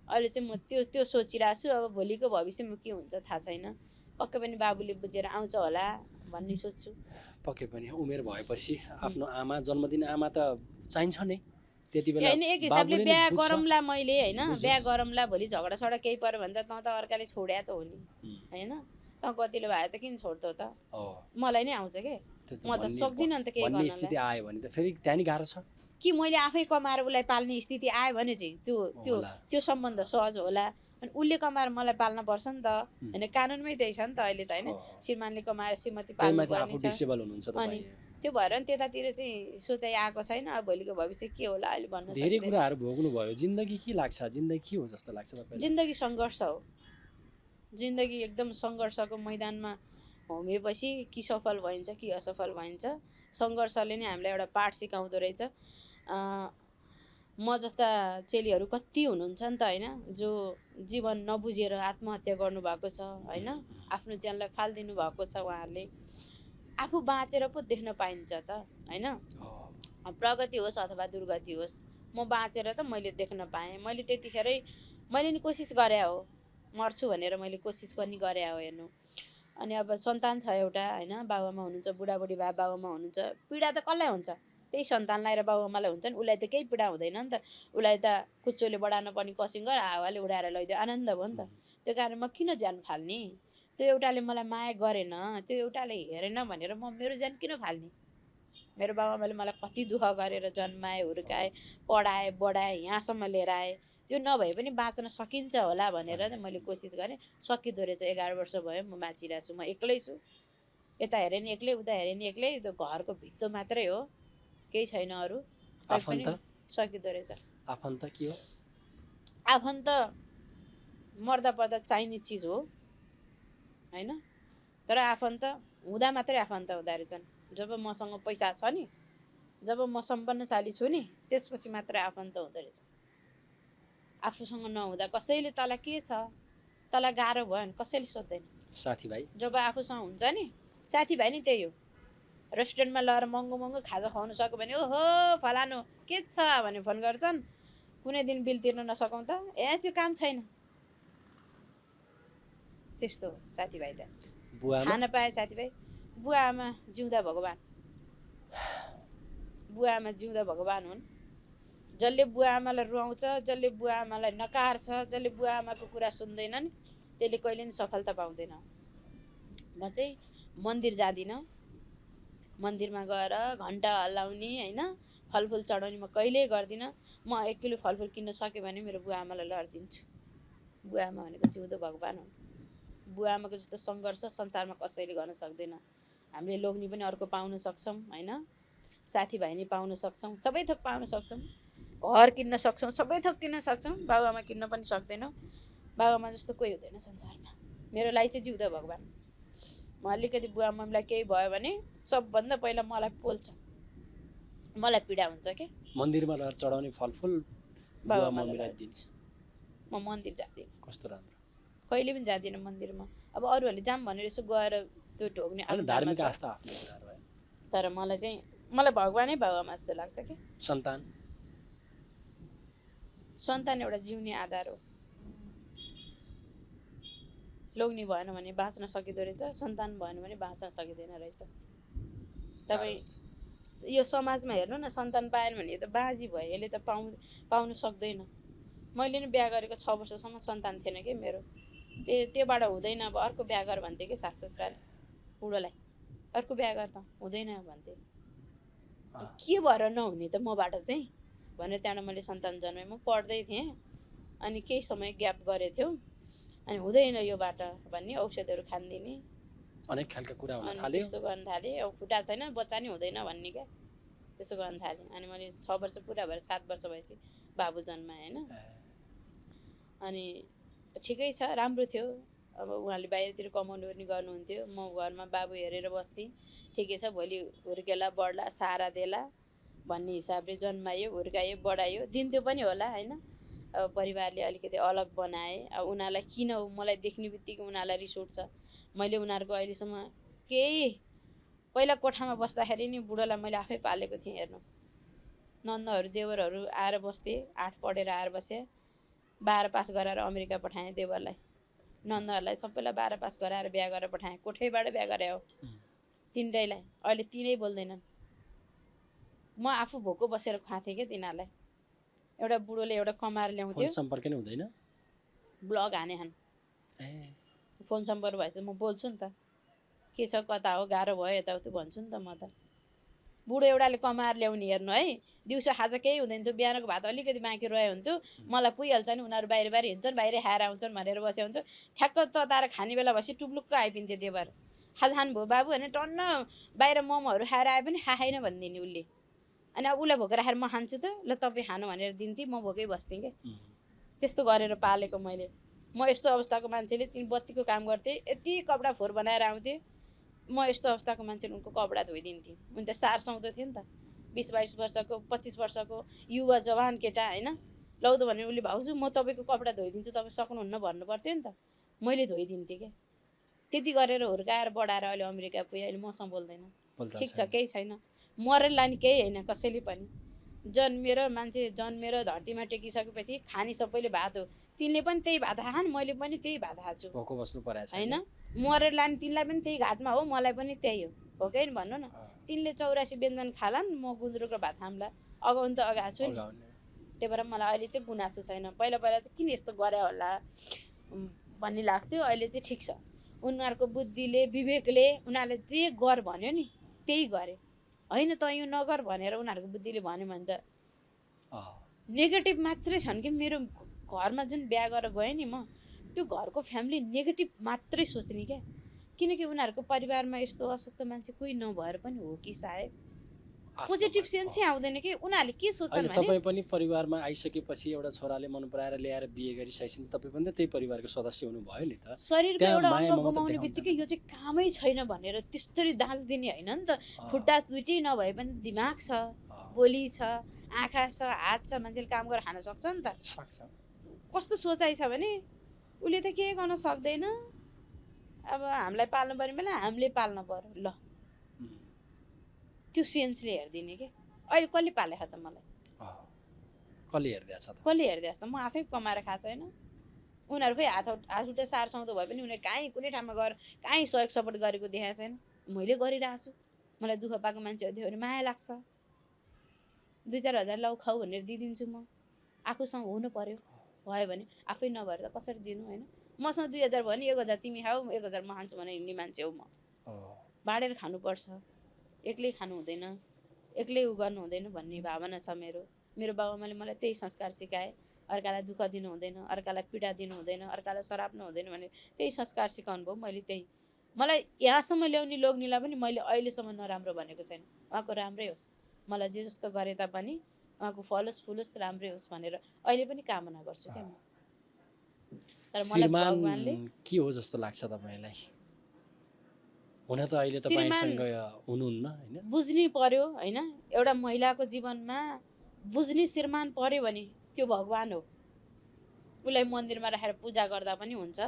अहिले चाहिँ म त्यो सोचिरहेको छु। अब भोलिको भविष्यमा के हुन्छ थाहा छैन, पक्कै पनि बाबुले बुझेर आउँछ होला भन्ने सोच्छु। पक्कै पनि उमेर भएपछि आफ्नो आमा जन्मदिन आमा त चाहिन्छ नै, त्यति बेला होइन एक हिसाबले बिहा गरौँला मैले होइन, बिहा गरौँला भोलि झगडा सडा केही पऱ्यो भने त त अर्काले छोड्या त हो नि होइन, त कतिले भए त किन छोड्थ्यो त, मलाई नै आउँछ के, म त सक्दिनँ नि त केही गर्न। स्थिति आयो भने त फेरि त्यहाँ नि गाह्रो छ कि मैले आफै कमाएर उसलाई पाल्ने स्थिति आयो भने चाहिँ त्यो त्यो त्यो सम्बन्ध सहज होला। अनि उसले कमाएर मलाई पाल्न पर्छ नि त होइन, कानुनमै त्यही छ नि त अहिले त होइन, श्रीमानले कमाएर श्रीमती पाल्नु पर्ने छ। अनि त्यो भएर नि त्यतातिर चाहिँ सोचाइ आएको छैन। अब भोलिको भविष्य के होला अहिले भन्न सक्दिनँ। धेरै कुराहरू भोग्नु भयो, जिन्दगी के लाग्छ, जिन्दगी के हो जस्तो लाग्छ तपाईलाई? जिन्दगी सङ्घर्ष हो, जिन्दगी एकदम सङ्घर्षको मैदानमा होमेपछि कि सफल भइन्छ कि असफल भइन्छ। सङ्घर्षले नै हामीलाई एउटा पाठ सिकाउँदो रहेछ। म जस्ता चेलीहरू कति हुनुहुन्छ नि त होइन, जो जीवन नबुझेर आत्महत्या गर्नुभएको छ होइन, आफ्नो ज्यानलाई फालिदिनु भएको छ। उहाँहरूले आफू बाँचेर पो देख्न पाइन्छ त होइन, प्रगति होस् अथवा दुर्गति होस्, म बाँचेर त मैले देख्न पाएँ। मैले त्यतिखेरै मैले नि कोसिस गरे हो, मर्छु भनेर मैले कोसिस पनि गरे हो हेर्नु। अनि अब सन्तान छ एउटा होइन, बाबुआमा हुनुहुन्छ, बुढाबुढी भए बाबुआमा हुनुहुन्छ, पीडा त कसलाई हुन्छ, त्यही सन्तानलाई र बाबुआमालाई हुन्छ नि। उसलाई त केही पीडा हुँदैन नि त, उसलाई त कुचोले बढाउन पनि कसिङ गर हावाले उडाएर लैदियो आनन्द भयो नि त। त्यो कारण म किन ज्यान फाल्ने, त्यो एउटाले मलाई माया गरेन, त्यो एउटाले हेरेन भनेर म मेरो ज्यान किन फाल्ने। मेरो बाबुआमाले मलाई कति दुःख गरेर जन्माए हुर्काए पढाए बढाए यहाँसम्म लिएर आए, त्यो नभए पनि बाँच्न सकिन्छ होला भनेर त मैले कोसिस गरेँ। सकिँदो रहेछ। 11 वर्ष भयो म बाँचिरहेको छु, म एक्लै छु, यता हेरेँ नि एक्लै उता हेरेँ नि एक्लै, त्यो घरको भित्तो मात्रै हो, केही छैन अरू। आफन्त सकिँदो रहेछ। आफन्त के हो? आफन्त मर्दा पर्दा चाहिने चिज हो होइन, तर आफन्त हुँदा मात्रै आफन्त हुँदो रहेछन्। जब मसँग पैसा छ नि, जब म सम्पन्नशाली छु नि, त्यसपछि मात्रै आफन्त हुँदो रहेछ। आफूसँग नहुँदा कसैले तँलाई के छ, तँलाई गाह्रो भयो भने कसैले सोध्दैन। साथीभाइ जब आफूसँग हुन्छ नि, साथीभाइ नि त्यही हो। रेस्टुरेन्टमा लगेर महँगो महँगो खाजा खुवाउनु सक्यो भने ओहो फलानु के छ भने फोन गर्छन्, कुनै दिन बिल तिर्न नसकौँ त ए त्यो काम छैन, त्यस्तो साथीभाइ त। खान पाए साथीभाइ, बुवा आमा जिउँदा भगवान्, बुवा आमा जिउँदा भगवान् हुन्। जसले बुवा आमालाई रुवाउँछ, जसले बुवा आमालाई नकार्छ, जसले बुवा आमाको कुरा सुन्दैनन्, त्यसले कहिले नि सफलता पाउँदैन। म चाहिँ मन्दिर जाँदिनँ, मन्दिरमा गएर घन्टा हल्लाउने होइन, फलफुल चढाउने म कहिल्यै गर्दिनँ। म 1 किलो फलफुल किन्न सक्यो भने मेरो बुवा आमालाई लडिदिन्छु। बुवा आमा भनेको जिउँदो भगवान् हुन्। बुवा आमाको जस्तो सङ्घर्ष संसारमा कसैले गर्न सक्दैन। हामीले लोग्नी पनि अर्को पाउन सक्छौँ होइन, साथीभाइ नि पाउन सक्छौँ, सबै थोक पाउन सक्छौँ, घर किन्न सक्छौँ, सबै थोक किन्न सक्छौँ, बाबुआमा किन्न पनि सक्दैनौँ। बाबुआमा जस्तो कोही हुँदैन संसारमा। मेरो लागि चाहिँ जिउँदो भगवान्। म अलिकति बुवा आमालाई केही भयो भने सबभन्दा पहिला मलाई पोल्छ, मलाई पीडा हुन्छ के। मन्दिरमा लगेर चढाउने फलफुल बुवा मम्मीलाई दिन्छु। म मन्दिर जाँदिनँ। कस्तो राम्रो, कहिले पनि जाँदिनँ मन्दिरमा। अब अरूहरूले जाम भनेर यसो गएर त्यो ढोग्ने धार्मिक आस्था आफ्नो कुराहरू है, तर मलाई चाहिँ मलाई भगवानै बाबुआमा जस्तो लाग्छ कि। सन्तान सन्तान एउटा जिउने आधार हो। लोग्नी भएन भने बाँच्न सकिँदो रहेछ, सन्तान भएन भने बाँच्न सकिँदैन रहेछ। तपाईँ यो समाजमा हेर्नु न, सन्तान पाएन भने त बाँझी भयो, यसले त पाउनु सक्दैन। मैले नि बिहा गरेको 6 वर्षसम्म सन्तान थिएन कि मेरो, त्योबाट हुँदैन, अब अर्को बिहा गर भन्थे कि सासुसुराले बुढोलाई, अर्को बिहा गर त हुँदैन भन्थे। के भएर नहुने त मबाट चाहिँ भनेर त्यहाँबाट मैले सन्तान जन्मेँ। म पढ्दै थिएँ, अनि केही समय ग्याप गरेको थियो, अनि हुँदैन यो बाटो भन्ने औषधहरू खानिदिने, अनेक खालका कुरा हुन अनि थाल्यो। त्यस्तो गर्न थालेँ। अब खुट्टा छैन बच्चा नि हुँदैन भन्ने क्या त्यसो गर्न थालेँ। अनि मैले 6 वर्ष पुरा भएर 7 वर्ष भएपछि बाबु जन्माएँ होइन। अनि ठिकै छ, राम्रो थियो। अब उहाँले बाहिरतिर कमाउनु पनि गर्नुहुन्थ्यो, म घरमा बाबु हेरेर बस्थेँ। ठिकै छ, भोलि हुर्केला बढ्ला सहारा देला भन्ने हिसाबले जन्मायो, हुर्कायो, बढायो, दिन्थ्यो पनि होला होइन। अब परिवारले अलिकति अलग बनाए। अब उनीहरूलाई किन हो, मलाई देख्ने बित्तिकै उनीहरूलाई रिस उठ्छ। मैले उनीहरूको अहिलेसम्म केही, पहिला कोठामा बस्दाखेरि नि बुढोलाई मैले आफै पालेको थिएँ हेर्नु। नन्दहरू देवरहरू आएर बस्थे, 8 पढेर आएर बसे, 12 पास गराएर अमेरिका पठाएँ देवरलाई। नन्दहरूलाई सबैलाई 12 पास गराएर बिहा गरेर पठाएँ, कोठैबाट बिहा गरे हो तिनटैलाई। अहिले तिनै बोल्दैनन्। म आफू भोको बसेर खुवाथेँ क्या तिनीहरूलाई। एउटा बुढोले एउटा कमाएर ल्याउँथ्यो, फोन सम्पर्क नै हुँदैन, ब्लग हाने हन्। फोन सम्पर्क भएपछि म बोल्छु नि त, के छ कता हो गाह्रो भयो यताउति भन्छु नि त म त। बुढो एउटाले कमाएर ल्याउने हेर्नु है, दिउँसो खाजा केही हुँदैन थियो, बिहानको भात अलिकति बाँकी रह्यो हुन्थ्यो, मलाई पुगिहाल्छ नि, उनीहरू बाहिर बाहिर हिँड्छन्, बाहिर खाएर आउँछन् भनेर बस्यो हुन्थ्यो। ठ्याक्क तताएर खाने बेला भएपछि टुप्लुक्क आइपुग्थ्यो देवर। खाजा खानुभयो बाबु भने टन्न बाहिर मोमोहरू खाएर आए पनि खाएन भनिदिने उसले। अनि अब उसलाई भोक राखेर म खान्छु त, ल तपाईँ खानु भनेर दिन्थेँ, म भोकै बस्थेँ क्या। त्यस्तो गरेर पालेको मैले। म यस्तो अवस्थाको मान्छेले तिनी बत्तीको काम गर्थेँ, यति कपडा फोहोर बनाएर आउँथेँ, म यस्तो अवस्थाको मान्छेले उनको कपडा धोइदिन्थेँ। उनी त सार सुहाउँदो थियो नि त, 20-22 वर्षको 25 वर्षको युवा जवान केटा होइन। लौदो भने उसले भाउजू म तपाईँको कपडा धोइदिन्छु, तपाईँ सक्नुहुन्न भन्नु पर्थ्यो नि त, मैले धोइदिन्थेँ क्या। त्यति गरेर हुर्काएर बढाएर अहिले अमेरिका पुगेँ। अहिले मसँग बोल्दैन, ठिक छ, केही छैन, मरेर लाने केही होइन कसैले पनि। जन्मेर मान्छे जन्मेर धरतीमा टेकिसकेपछि खाने सबैले भात हो, तिनले पनि त्यही भात खान्, मैले पनि त्यही भात खान्छु, भोको बस्नु परेछ होइन। मरेर लाने तिनलाई पनि त्यही घाटमा हो, मलाई पनि त्यही हो कि होइन भन्नु न। तिनले 84 व्यञ्जन खालान्, म गुन्द्रुक र भात खाम्ला, अगाउनु त अगाएको छु नि। त्यही भएर मलाई अहिले चाहिँ गुनासो छैन। पहिला पहिला चाहिँ किन यस्तो गरे होला भन्ने लाग्थ्यो, अहिले चाहिँ ठिक छ। उनीहरूको बुद्धिले विवेकले उनीहरूले जे गर भन्यो नि त्यही गरे होइन। त यो नगर भनेर उनीहरूको बुद्धिले भन्यो भने त नेगेटिभ मात्रै छन् कि। मेरो घरमा जुन बिहा गरेर गएँ नि म, त्यो घरको फ्यामिली नेगेटिभ मात्रै सोच्ने क्या। किनकि उनीहरूको परिवारमा यस्तो अशक्त मान्छे कोही नभएर पनि हो कि सायद पोजिटिभ सेन्सै आउँदैन कि। उनीहरूले के सोच्छन् भने तपाईँ पनि परिवारमा आइसकेपछि एउटा छोराले मन पराएर ल्याएर बिहे गरिसकेपछि तपाईँ पनि त त्यही परिवारको सदस्य हुनुभयो नि त। शरीरको एउटा अङ्ग गुमाउने बित्तिकै यो चाहिँ कामै छैन भनेर त्यस्तरी दाँच दिने होइन नि त। खुट्टा दुइटै नभए पनि दिमाग छ, बोली छ, आँखा छ, हात छ, मान्छेले काम गरेर खान सक्छ नि त। कस्तो सोचाइ छ भने उसले त के गर्न सक्दैन, अब हामीलाई पाल्नु पर्ने बेला हामीले पाल्नु पर्यो ल, त्यो सेन्सले हेरिदिने के। अहिले कसले पालेको त मलाई, कसले हेरिदिएछ त, कसले हेरिदिएछ त, म आफै कमाएर खाएको छैन। उनीहरूकै हातखुट्टा सार सुहाउँदो भए पनि उनीहरू कहीँ कुनै ठाउँमा गएर कहीँ सहयोग सपोर्ट गरेको देखाएको छैन। मैले गरिरहेको छु, मलाई दुःख पाएको मान्छेहरू देख्यो भने माया लाग्छ। 2-4 हजार लाउ खाऊ भनेर दिइदिन्छु म। आफूसँग हुनु पर्यो, भयो भने आफै नभएर त कसरी दिनु होइन। मसँग 2000 भयो भने 1000 तिमी खाऊ, 1000 म खान्छु भने हिँड्ने मान्छे हो म। बाँडेर खानुपर्छ, एक्लै खानु हुँदैन, एक्लै उ गर्नु हुँदैन भन्ने भावना छ मेरो। मेरो बाबुआमाले मलाई त्यही संस्कार सिकाए। अर्कालाई दुःख दिनु हुँदैन, अर्कालाई पीडा दिनु हुँदैन, अर्कालाई सराप्नु हुँदैन भने त्यही संस्कार सिकाउनु भयो। मैले त्यही, मलाई यहाँसम्म ल्याउने लोग्नेलाई पनि मैले अहिलेसम्म नराम्रो भनेको छैन। उहाँको राम्रै होस्, मलाई जे जस्तो गरे तापनि उहाँको फलोस् फुलोस् राम्रै होस् भनेर अहिले पनि कामना गर्छु क्या म। तर मलाई भगवानले के हो जस्तो लाग्छ तपाईँलाई? हुन त अहिले तपाईसँग हुनुहुन्न हैन, बुझ्नै पर्यो हैन। एउटा महिलाको जीवनमा बुझ्ने श्रीमान पर्यो भने त्यो भगवान हो। उसलाई मन्दिरमा राखेर पूजा गर्दा पनि हुन्छ,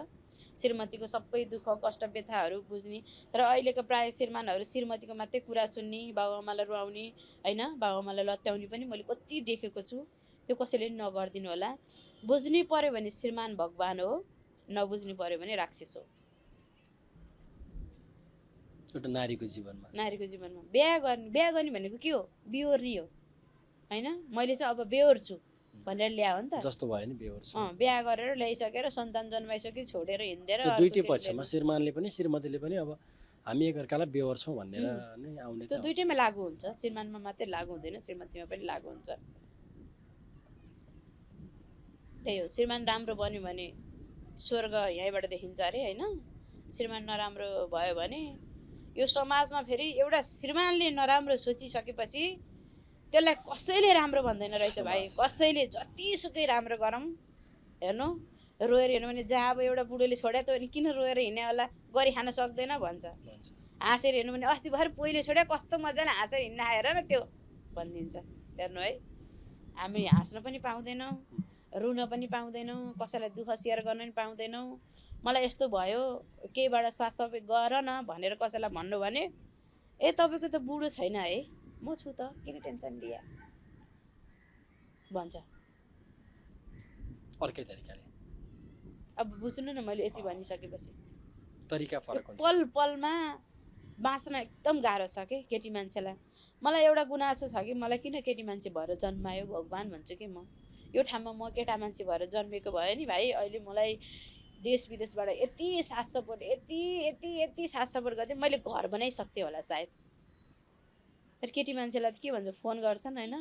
श्रीमतीको सबै दुःख कष्ट व्यथाहरू बुझ्ने। तर अहिलेको प्राय श्रीमानहरू श्रीमतीको मात्रै कुरा सुन्ने, बाबुआमालाई रुवाउने हैन, बाबुआमालाई लत्याउने पनि मैले कति देखेको छु। त्यो कसैले पनि नगरिदिनु होला। बुझ्नै पर्यो भने श्रीमान भगवान हो, नबुझ्नै पर्यो भने राक्षस हो। एउटा नारीको जीवनमा बिहा गर्ने भनेको के हो? बेहोर्ने हो हैन। मैले चाहिँ अब बेहोर्छु भनेर ल्यायो नि त, जस्तो भयो नि बेहोर्छु। बिहा गरेर ल्याइसकेर सन्तान जन्माइसके छोडेर हिँडेर दुईटै पक्षमा श्रीमानले पनि श्रीमतीले पनि अब हामी एकअर्कालाई बेहोर्छौँ भनेर नै आउने। त्यो दुईटैमा लागु हुन्छ, श्रीमानमा मात्रै लागु हुँदैन, श्रीमतीमा पनि लागु हुन्छ। त्यही हो, श्रीमान राम्रो बन्यो भने स्वर्ग यहीँबाट देखिन्छ अरे हैन। श्रीमान नराम्रो भयो भने यो समाजमा फेरि एउटा श्रीमानले नराम्रो सोचिसकेपछि त्यसलाई कसैले राम्रो भन्दैन रहेछ भाइ। कसैले जतिसुकै राम्रो गरौँ, हेर्नु रोएर हिँड्नु भने जहाँ अब एउटा बुढोले छोड्या त अनि किन रोएर हिँड्यो होला, गरी खान सक्दैन भन्छ। हाँसेर हिँड्नु भने अस्ति भर्खर पहिले छोड्या कस्तो मजाले हाँसेर हिँड्न आएर न त्यो भनिदिन्छ। हेर्नु है, हामी हाँस्न पनि पाउँदैनौँ, रुन पनि पाउँदैनौँ, कसैलाई दुःख सेयर गर्न पनि पाउँदैनौँ। मलाई यस्तो भयो केहीबाट साथसबै गर न भनेर कसैलाई भन्नु भने ए तपाईँको त बुढो छैन है, म छु त, किन टेन्सन लिया भन्छ अर्कै तरिकाले। अब बुझ्नु न, मैले यति भनिसकेपछि तरिका फरक हुन्छ। पल पलमा बाँच्न एकदम गाह्रो छ कि केटी मान्छेलाई। मलाई एउटा गुनासो छ कि मलाई किन केटी मान्छे भएर जन्मायो भगवान् भन्छु कि म। यो ठाउँमा म केटा मान्छे भएर जन्मेको भयो नि भाइ, अहिले मलाई देश विदेशबाट यति साथ सपोर्ट यति यति यति साथ सपोर्ट गर्थेँ, मैले घर बनाइसक्थेँ होला सायद। तर केटी मान्छेलाई त के भन्छ, फोन गर्छन् होइन,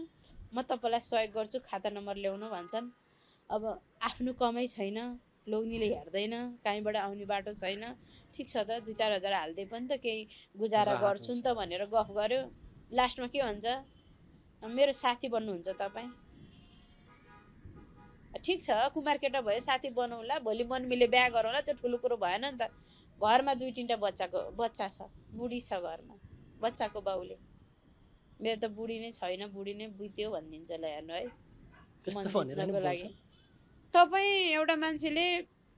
म तपाईँलाई सहयोग गर्छु, खाता नम्बर ल्याउनु भन्छन्। अब आफ्नो कमाइ छैन, लोग्नीले हेर्दैन, कहीँबाट आउने बाटो छैन, ठिक छ त 2-4 हजार हाल्दै पनि त केही गुजारा गर्छु नि त भनेर गफ गर्यो। लास्टमा के भन्छ, मेरो साथी बन्नुहुन्छ तपाईँ। ठिक छ, कुमार केटा भयो साथी बनाउला, भोलि मन मिले बिहा गरौँला, त्यो ठुलो कुरो भएन नि त। घरमा 2-3टा बच्चा छ, बुढी छ घरमा, बच्चाको बाउले मेरो त बुढी नै छैन, बुढी नै बित्यो भनिदिन्छ। ल हेर्नु है, त्यस्तो भनेर लागि तपाईँ एउटा मान्छेले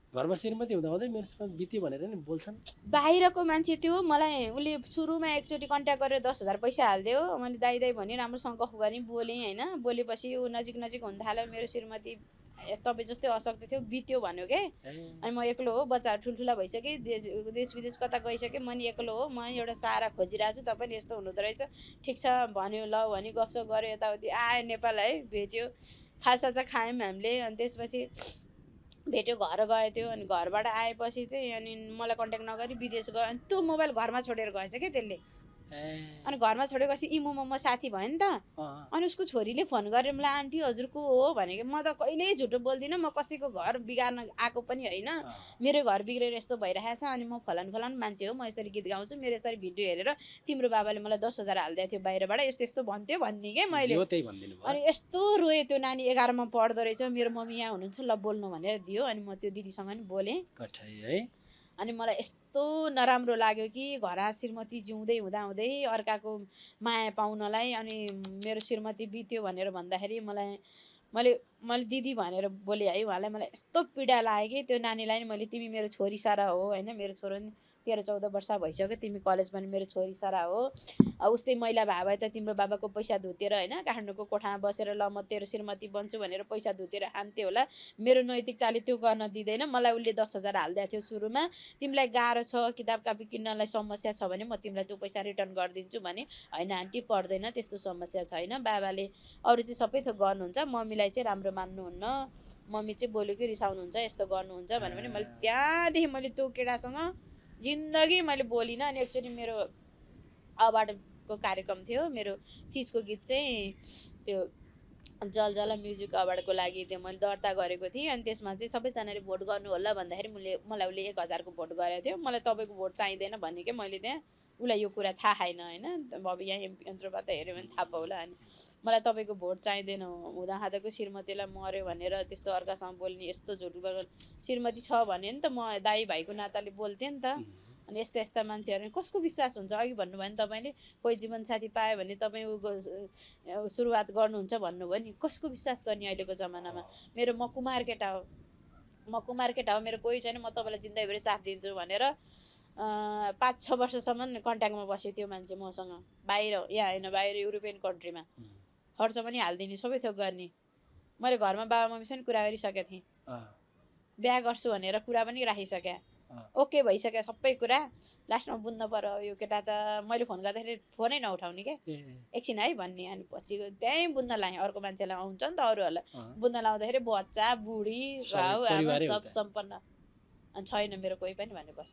घरमा श्रीमती हुँदा हुँदै मेरो श्रीमती बित्यो भनेर नि बोल्छन्। बाहिरको मान्छे त्यो मलाई उसले सुरुमा एकचोटि कन्ट्याक्ट गरेर 10,000 पैसा हालिदियो। मैले दाइ दाइ भने राम्रोसँग गफ गरेँ, बोलेँ होइन। बोलेपछि ऊ नजिक नजिक हुन थाल्यो, मेरो श्रीमती तपाईँ जस्तै अशक्त थियो, बित्यो भन्यो के। अनि म एक्लो हो, बच्चाहरू ठुल्ठुला भइसकेँ, देश विदेश कता गइसकेँ, म नि एक्लो हो, म एउटा सहारा खोजिरहेको छु, तपाईँले यस्तो हुनुहुँदो रहेछ, ठिक छ भन्यो। ल भने गफसफ गऱ्यो, यताउति आयो नेपाल है, भेट्यो, खाजा खायौँ हामीले। अनि त्यसपछि भेट्यो, घर गयो त्यो। अनि घरबाट आएपछि चाहिँ अनि मलाई कन्ट्याक्ट नगरी विदेश गयो। अनि त्यो मोबाइल घरमा छोडेर गएछ क्या त्यसले। अनि घरमा छोडेपछि इमोमा म साथी भयो नि त। अनि उसको छोरीले फोन गरेर मलाई आन्टी हजुर को हो भनेको। म त कहिल्यै झुटो बोल्दिनँ, म कसैको घर बिगार्न आएको पनि होइन, मेरो घर बिग्रेर यस्तो भइरहेछ, अनि म फलान फलान मान्छे हो, म यसरी गीत गाउँछु, मेरो यसरी भिडियो हेरेर तिम्रो बाबाले मलाई 10,000 हालिदिएको थियो बाहिरबाट, यस्तो यस्तो भन्थ्यो भन्ने के मैले। अनि यस्तो रोएँ, त्यो नानी 11मा पढ्दो रहेछ, मेरो मम्मी यहाँ हुनुहुन्छ, ल बोल्नु भनेर दियो। अनि म त्यो दिदीसँग नि बोलेँ। अनि मलाई यस्तो नराम्रो लाग्यो कि घर श्रीमती जिउँदै हुँदाहुँदै अर्काको माया पाउनलाई, अनि मेरो श्रीमती बित्यो भनेर भन्दाखेरि मैले दिदी भनेर बोलेँ है उहाँलाई। मलाई यस्तो पीडा लाग्यो कि त्यो नानीलाई नि मैले, तिमी मेरो छोरी सारा हो होइन, मेरो छोरो नि 13-14 वर्ष भइसक्यो, तिमी कलेज पनि मेरो छोरी सारा हो। उस्तै मैला भए भए त तिम्रो बाबाको पैसा धुतेर होइन काठमाडौँको कोठामा बसेर ल म तेरो श्रीमती बन्छु भनेर पैसा धुतेर खान्थ्यो होला। मेरो नैतिकताले त्यो गर्न दिँदैन। मलाई उसले 10,000 हालिदिएको थियो सुरुमा, तिमीलाई गाह्रो छ, किताब कापी किन्नलाई समस्या छ भने म तिमीलाई त्यो पैसा रिटर्न गरिदिन्छु भने। होइन आन्टी पर्दैन, त्यस्तो समस्या छैन, बाबाले अरू चाहिँ सबै थोक गर्नुहुन्छ, मम्मीलाई चाहिँ राम्रो मान्नुहुन्न, मम्मी चाहिँ बोल्यो कि रिसाउनुहुन्छ, यस्तो गर्नुहुन्छ भने मैले त्यहाँदेखि मैले त्यो केटासँग जिन्दगी मैले बोलिनँ। अनि एकचोटि मेरो अवार्डको कार्यक्रम थियो, मेरो 30को गीत चाहिँ त्यो जल जल म्युजिक अवार्डको लागि त्यो मैले दर्ता गरेको थिएँ। अनि त्यसमा चाहिँ सबैजनाले भोट गर्नु होला भन्दाखेरि मलाई उसले 1,000को भोट गरेको थियो। मलाई तपाईँको भोट चाहिँदैन भन्ने क्या। मैले त्यहाँ उसलाई यो कुरा थाहा छैन होइन, अब यहाँ यन्त्रबाट हेऱ्यो भने थाहा पाउला। अनि मलाई तपाईँको भोट चाहिँदैन, हुँदाखाँदाको श्रीमतीलाई मऱ्यो भनेर त्यस्तो अर्कासँग बोल्ने, यस्तो झुट श्रीमती छ भने नि त म दाई भाइको नाताले बोल्थेँ नि त। अनि यस्ता यस्ता मान्छेहरू कसको विश्वास हुन्छ। अघि भन्नुभयो नि तपाईँले, कोही जीवनसाथी पायो भने तपाईँ सुरुवात गर्नुहुन्छ भन्नुभयो नि, कसको विश्वास गर्ने अहिलेको जमानामा। म कुमार केटा हो, मेरो कोही छैन, म तपाईँलाई जिन्दगीभरि साथ दिन्छु भनेर 5-6 वर्षसम्म कन्ट्याक्टमा बस्यो त्यो मान्छे मसँग। बाहिर, यहाँ होइन, बाहिर युरोपियन कन्ट्रीमा खर्च पनि हालिदिने, सबै थोक गर्ने। मैले घरमा बाबा मम्मीसँग कुरा गरिसकेको थिएँ, बिहा गर्छु भनेर कुरा पनि राखिसकेँ, ओके भइसक्यो सबै कुरा। लास्टमा बुझ्नु पर्यो यो केटा त, मैले फोन गर्दाखेरि फोनै नउठाउने क्या, एकछिन है भन्ने। अनि पछि त्यहीँ बुझ्न लाएँ, अर्को मान्छेलाई आउँछ नि त अरूहरूलाई, बुझ्न लाउँदाखेरि बच्चा बुढी भाउ आमा सब सम्पन्न। अनि छैन मेरो कोही पनि भने बस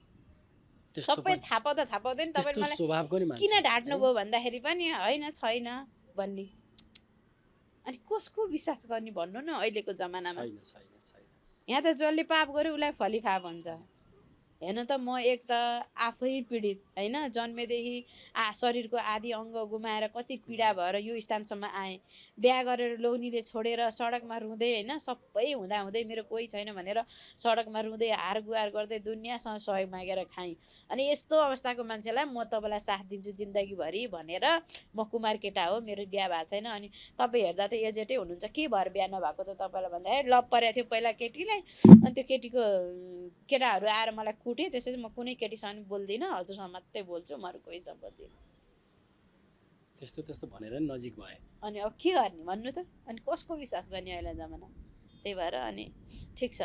सबै थाहा पाउँदैन। तपाईँले मलाई किन ढाँट्नुभयो भन्दाखेरि पनि होइन छैन भन्ने। अनि कसको विश्वास गर्ने भन्नु न अहिलेको जमानामा। यहाँ त जसले पाप गर्यो उसलाई फलिफाप हुन्छ हेर्नु त म एक त आफै पीडित होइन, जन्मेदेखि शरीरको आदि अङ्ग गुमाएर कति पीडा भएर यो स्थानसम्म आएँ। बिहा गरेर लोग्नीले छोडेर सडकमा रुँदै होइन, सबै हुँदाहुँदै मेरो कोही छैन भनेर सडकमा रुँदै हार गुहार गर्दै दुनियाँसँग सहयोग मागेर खाएँ। अनि यस्तो अवस्थाको मान्छेलाई म तपाईँलाई साथ दिन्छु जिन्दगीभरि भनेर, म कुमार केटा हो, मेरो बिहा भएको छैन, अनि तपाईँ हेर्दा त एजेटै हुनुहुन्छ, के भएर बिहा नभएको त तपाईँलाई भन्दा लभ परेको थियो पहिला केटीलाई, अनि त्यो केटीको केटाहरू आएर मलाई कुटे, त्यसपछि म कुनै केटीसँग पनि बोल्दिनँ, हजुरसँग मात्रै बोल्छु, म अरू कोहीसँग बोल्दिनँ। त्यस्तो त्यस्तो भनेर नि नजिक भए। अनि अब के गर्ने भन्नु त, अनि कसको विश्वास गर्ने अहिले जमाना। त्यही भएर अनि ठिक छ,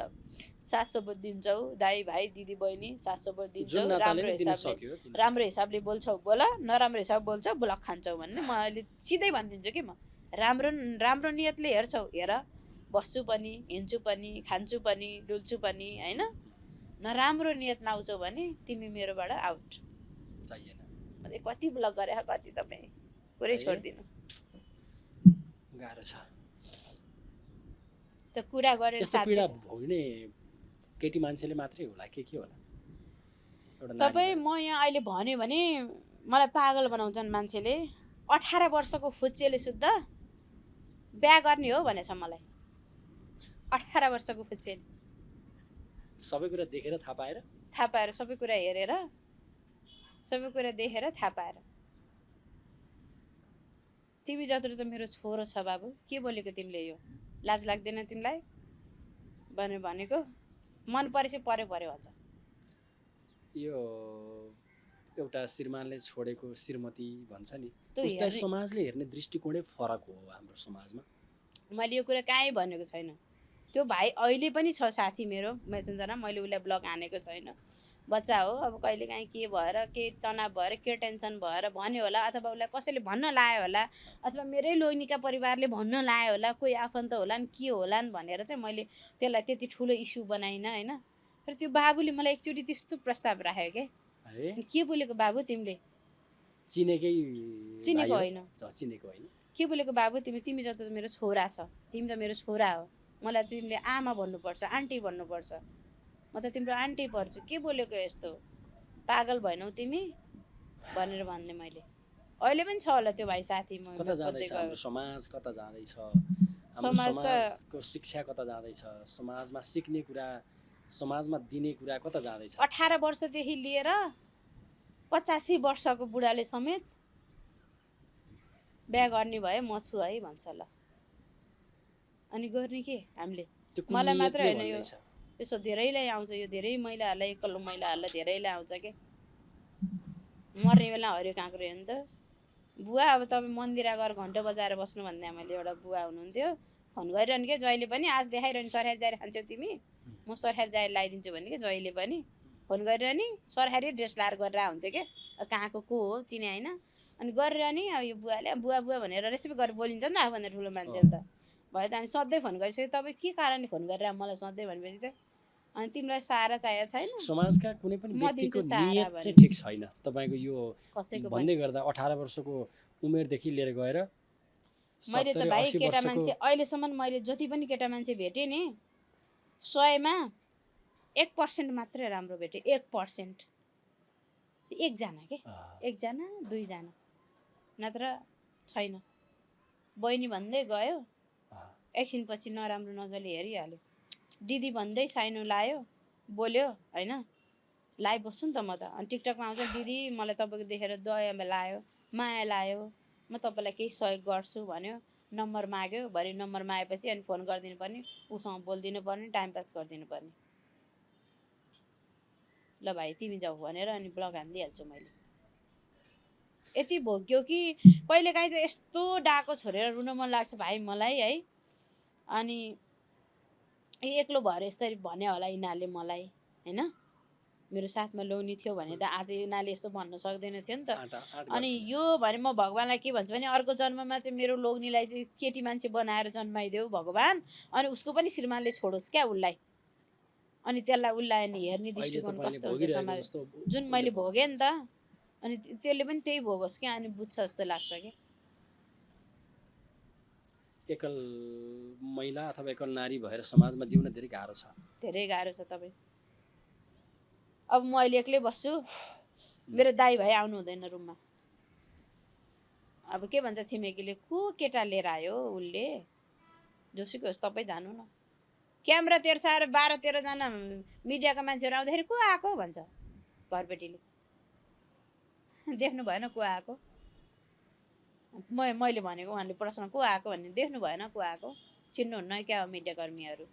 700 दिन्छौ दाई भाइ दिदी बहिनी, 700 दिन्छौ, जुन नाताले राम्रो नै दिन हिसाबले सक्यो तिमीले। राम्रो हिसाबले बोल्छौ बोल, नराम्रो हिसाबले बोल्छौ ब्लक खान्छौ भन्ने म अहिले सिधै भनिदिन्छु कि म राम्रो राम्रो नियतले हेर्छौ हेर, बस्छु पनि, हिँड्छु पनि, खान्छु पनि, डुल्छु पनि होइन, नराम्रो नियत लाउँछौ भने तिमी मेरोबाट आउट। चाहिएन। कति ब्लक गरे कति तपाईँ पुरै छोडिदिनु। गाह्रो छ त कुरा गरेर यस्तो पीडा भोग्ने केटी मान्छेले मात्रै होला के होला? तपाईँ म यहाँ अहिले भन्यो भने मलाई पागल बनाउँछन् मान्छेले। 18 वर्षको फुच्चेले शुद्ध बिहा गर्ने हो भनेछ मलाई। 18 वर्षको फुच्चेले सबै कुरा देखेर थाहा पाएर सबै कुरा हेरेर सबै कुरा देखेर थाहा पाएर। तिमी जत्रो त मेरो छोरो छ बाबु, के बोलेको तिमीले, यो लाज लाग्दैन तिमीलाई भनेको? मन परेपछि पर्यो भन्छ। यो एउटा श्रीमानले छोडेको श्रीमती भन्छ नि, उसलाई समाजले हेर्ने दृष्टिकोणै फरक हो हाम्रो समाजमा। मैले यो कुरा काहीँ भनेको छैन। त्यो भाइ अहिले पनि छ साथी मेरो मेसेन्जरमा, मैले उसलाई ब्लक हानेको छैन। बच्चा हो, अब कहिलेकाहीँ के भएर, के तनाव भएर, के टेन्सन भएर भन्यो होला, अथवा उसलाई कसैले भन्न लायो होला, अथवा मेरै लोग्नीका परिवारले भन्न लायो होला, कोही आफन्त होला नि के होला नि भनेर चाहिँ मैले त्यसलाई त्यति ठुलो इस्यु बनाइनँ होइन। तर त्यो बाबुले मलाई एकचोटि त्यस्तो प्रस्ताव राख्यो क्या, के बोलेको बाबु तिमीले? चिनेको होइन। के बोलेको बाबु तिमी जस्तो त मेरो छोरा छ, तिमी त मेरो छोरा हो, मलाई तिमीले आमा भन्नुपर्छ, आन्टी भन्नुपर्छ, म त तिम्रो आन्टी पर्छु, के बोलेको यस्तो, पागल भएनौ तिमी भनेर भन्ने मैले। अहिले पनि छ होला त्यो भाइ साथी। कता जाँदैछ हाम्रो समाज, कता जाँदैछ हाम्रो समाजको शिक्षा, कता जाँदैछ समाजमा सिक्ने कुरा, समाजमा दिने कुरा कता जाँदैछ? 18 वर्षदेखि लिएर 85 वर्षको बुढाले समेत बिहा गर्ने भए म छु है भन्छ ल। अनि गर्ने के हामीले? मलाई मात्र होइन, यो यसो धेरैलाई आउँछ, यो धेरै महिलाहरूलाई, एक्लो महिलाहरूलाई धेरैलाई आउँछ के। मर्ने बेला हरियो काँक्रो हो नि त बुवा। अब तपाईँ मन्दिर गएर घन्टा बजाएर बस्नु भन्दा मैले एउटा बुवा हुनुहुन्थ्यो, फोन गरिरहनु के जहिले पनि, आज देखाइरहनु सरकारी जाहेर खान्छौ तिमी, म सरकारी जाहेर लगाइदिन्छु भने कि जहिले पनि फोन गरिरहने, सरकारी ड्रेस लाएर गरेर हुन्थ्यो क्या, कहाँको को हो चिने होइन। अनि गरिरहने, अब यो बुवाले बुवा बुवा भनेर रेसिपी गरेर बोलिन्छ नि त, आफूभन्दा ठुलो मान्छे नि त भयो त। अनि सधैँ फोन गरिसक्यो, तपाईँ के कारणले फोन गरेर मलाई सधैँ भनेपछि त, अनि तिमीलाई सहारा चाहिएको छैन? समाजका कुनै पनि व्यक्तिको नियत चाहिँ ठिक छैन तपाईँको यो भन्दै गर्दा। 18 वर्षको उमेरदेखि लिएर गएर मैले त भाइ केटा मान्छे अहिलेसम्म मैले जति पनि केटा मान्छे भेटेँ नि, 100मा 1% मात्रै राम्रो भेटेँ। 1%, एकजना के, एकजना दुईजना, नत्र छैन। बहिनी भन्दै गयो, एकछिनपछि नराम्रो नजरले हेरिहाल्यो, दिदी भन्दै साइनो लायो, बोल्यो होइन, लाइभ बस्छु नि त म त। अनि टिकटकमा आउँछ, दिदी मलाई तपाईँको देखेर दया लायो, माया लायो, म तपाईँलाई केही सहयोग गर्छु भन्यो, नम्बर माग्यो, भरे नम्बर मागेपछि अनि फोन गरिदिनु पर्ने, उसँग बोलिदिनु पर्ने, टाइम पास गरिदिनु पर्ने। ल भाइ तिमी जाऊ भनेर अनि ब्लक हानिदिइहाल्छु मैले। यति भोग्यो कि कहिलेकाहीँ चाहिँ यस्तो डाको छोडेर रुन मन लाग्छ भाइ मलाई है। अनि एक्लो भएर यस्तरी भन्यो होला यिनीहरूले मलाई होइन, मेरो साथमा लोग्नी थियो भने त आज यिनीहरूले यस्तो भन्न सक्दैन थियो नि त। अनि यो भने म भगवान्लाई के भन्छु भने, अर्को जन्ममा चाहिँ मेरो लोग्नीलाई चाहिँ केटी मान्छे बनाएर जन्माइदेऊ भगवान्, अनि उसको पनि श्रीमानले छोडोस् क्या उसलाई। अनि त्यसलाई उसलाई हेर्ने दृष्टिकोण कस्तो हुन्छ समाज, जुन मैले भोगेँ नि त, अनि त्यसले पनि त्यही भोगोस् क्या, अनि बुझ्छ जस्तो लाग्छ क्या। एकल महिला अथवा एकल नारी भएर समाजमा जिउन धेरै गाह्रो छ, धेरै गाह्रो छ। तपाईँ अब म अहिले एक्लै बस्छु, मेरो दाइ भाइ आउनु हुँदैन रुममा। अब के भन्छ छिमेकीले, को केटा लिएर आयो उसले, जोसुकै होस् तपाईँ जानु न। क्यामेरा तेर्साएर 12-13 जना मिडियाका मान्छेहरू आउँदाखेरि को आएको भन्छ घरबेटीले। देख्नु भएन को आएको? मैले भनेको उहाँले प्रश्न को आएको भन्ने, देख्नु भएन को आएको? चिन्नुहुन्न क्या मिडियाकर्मीहरू?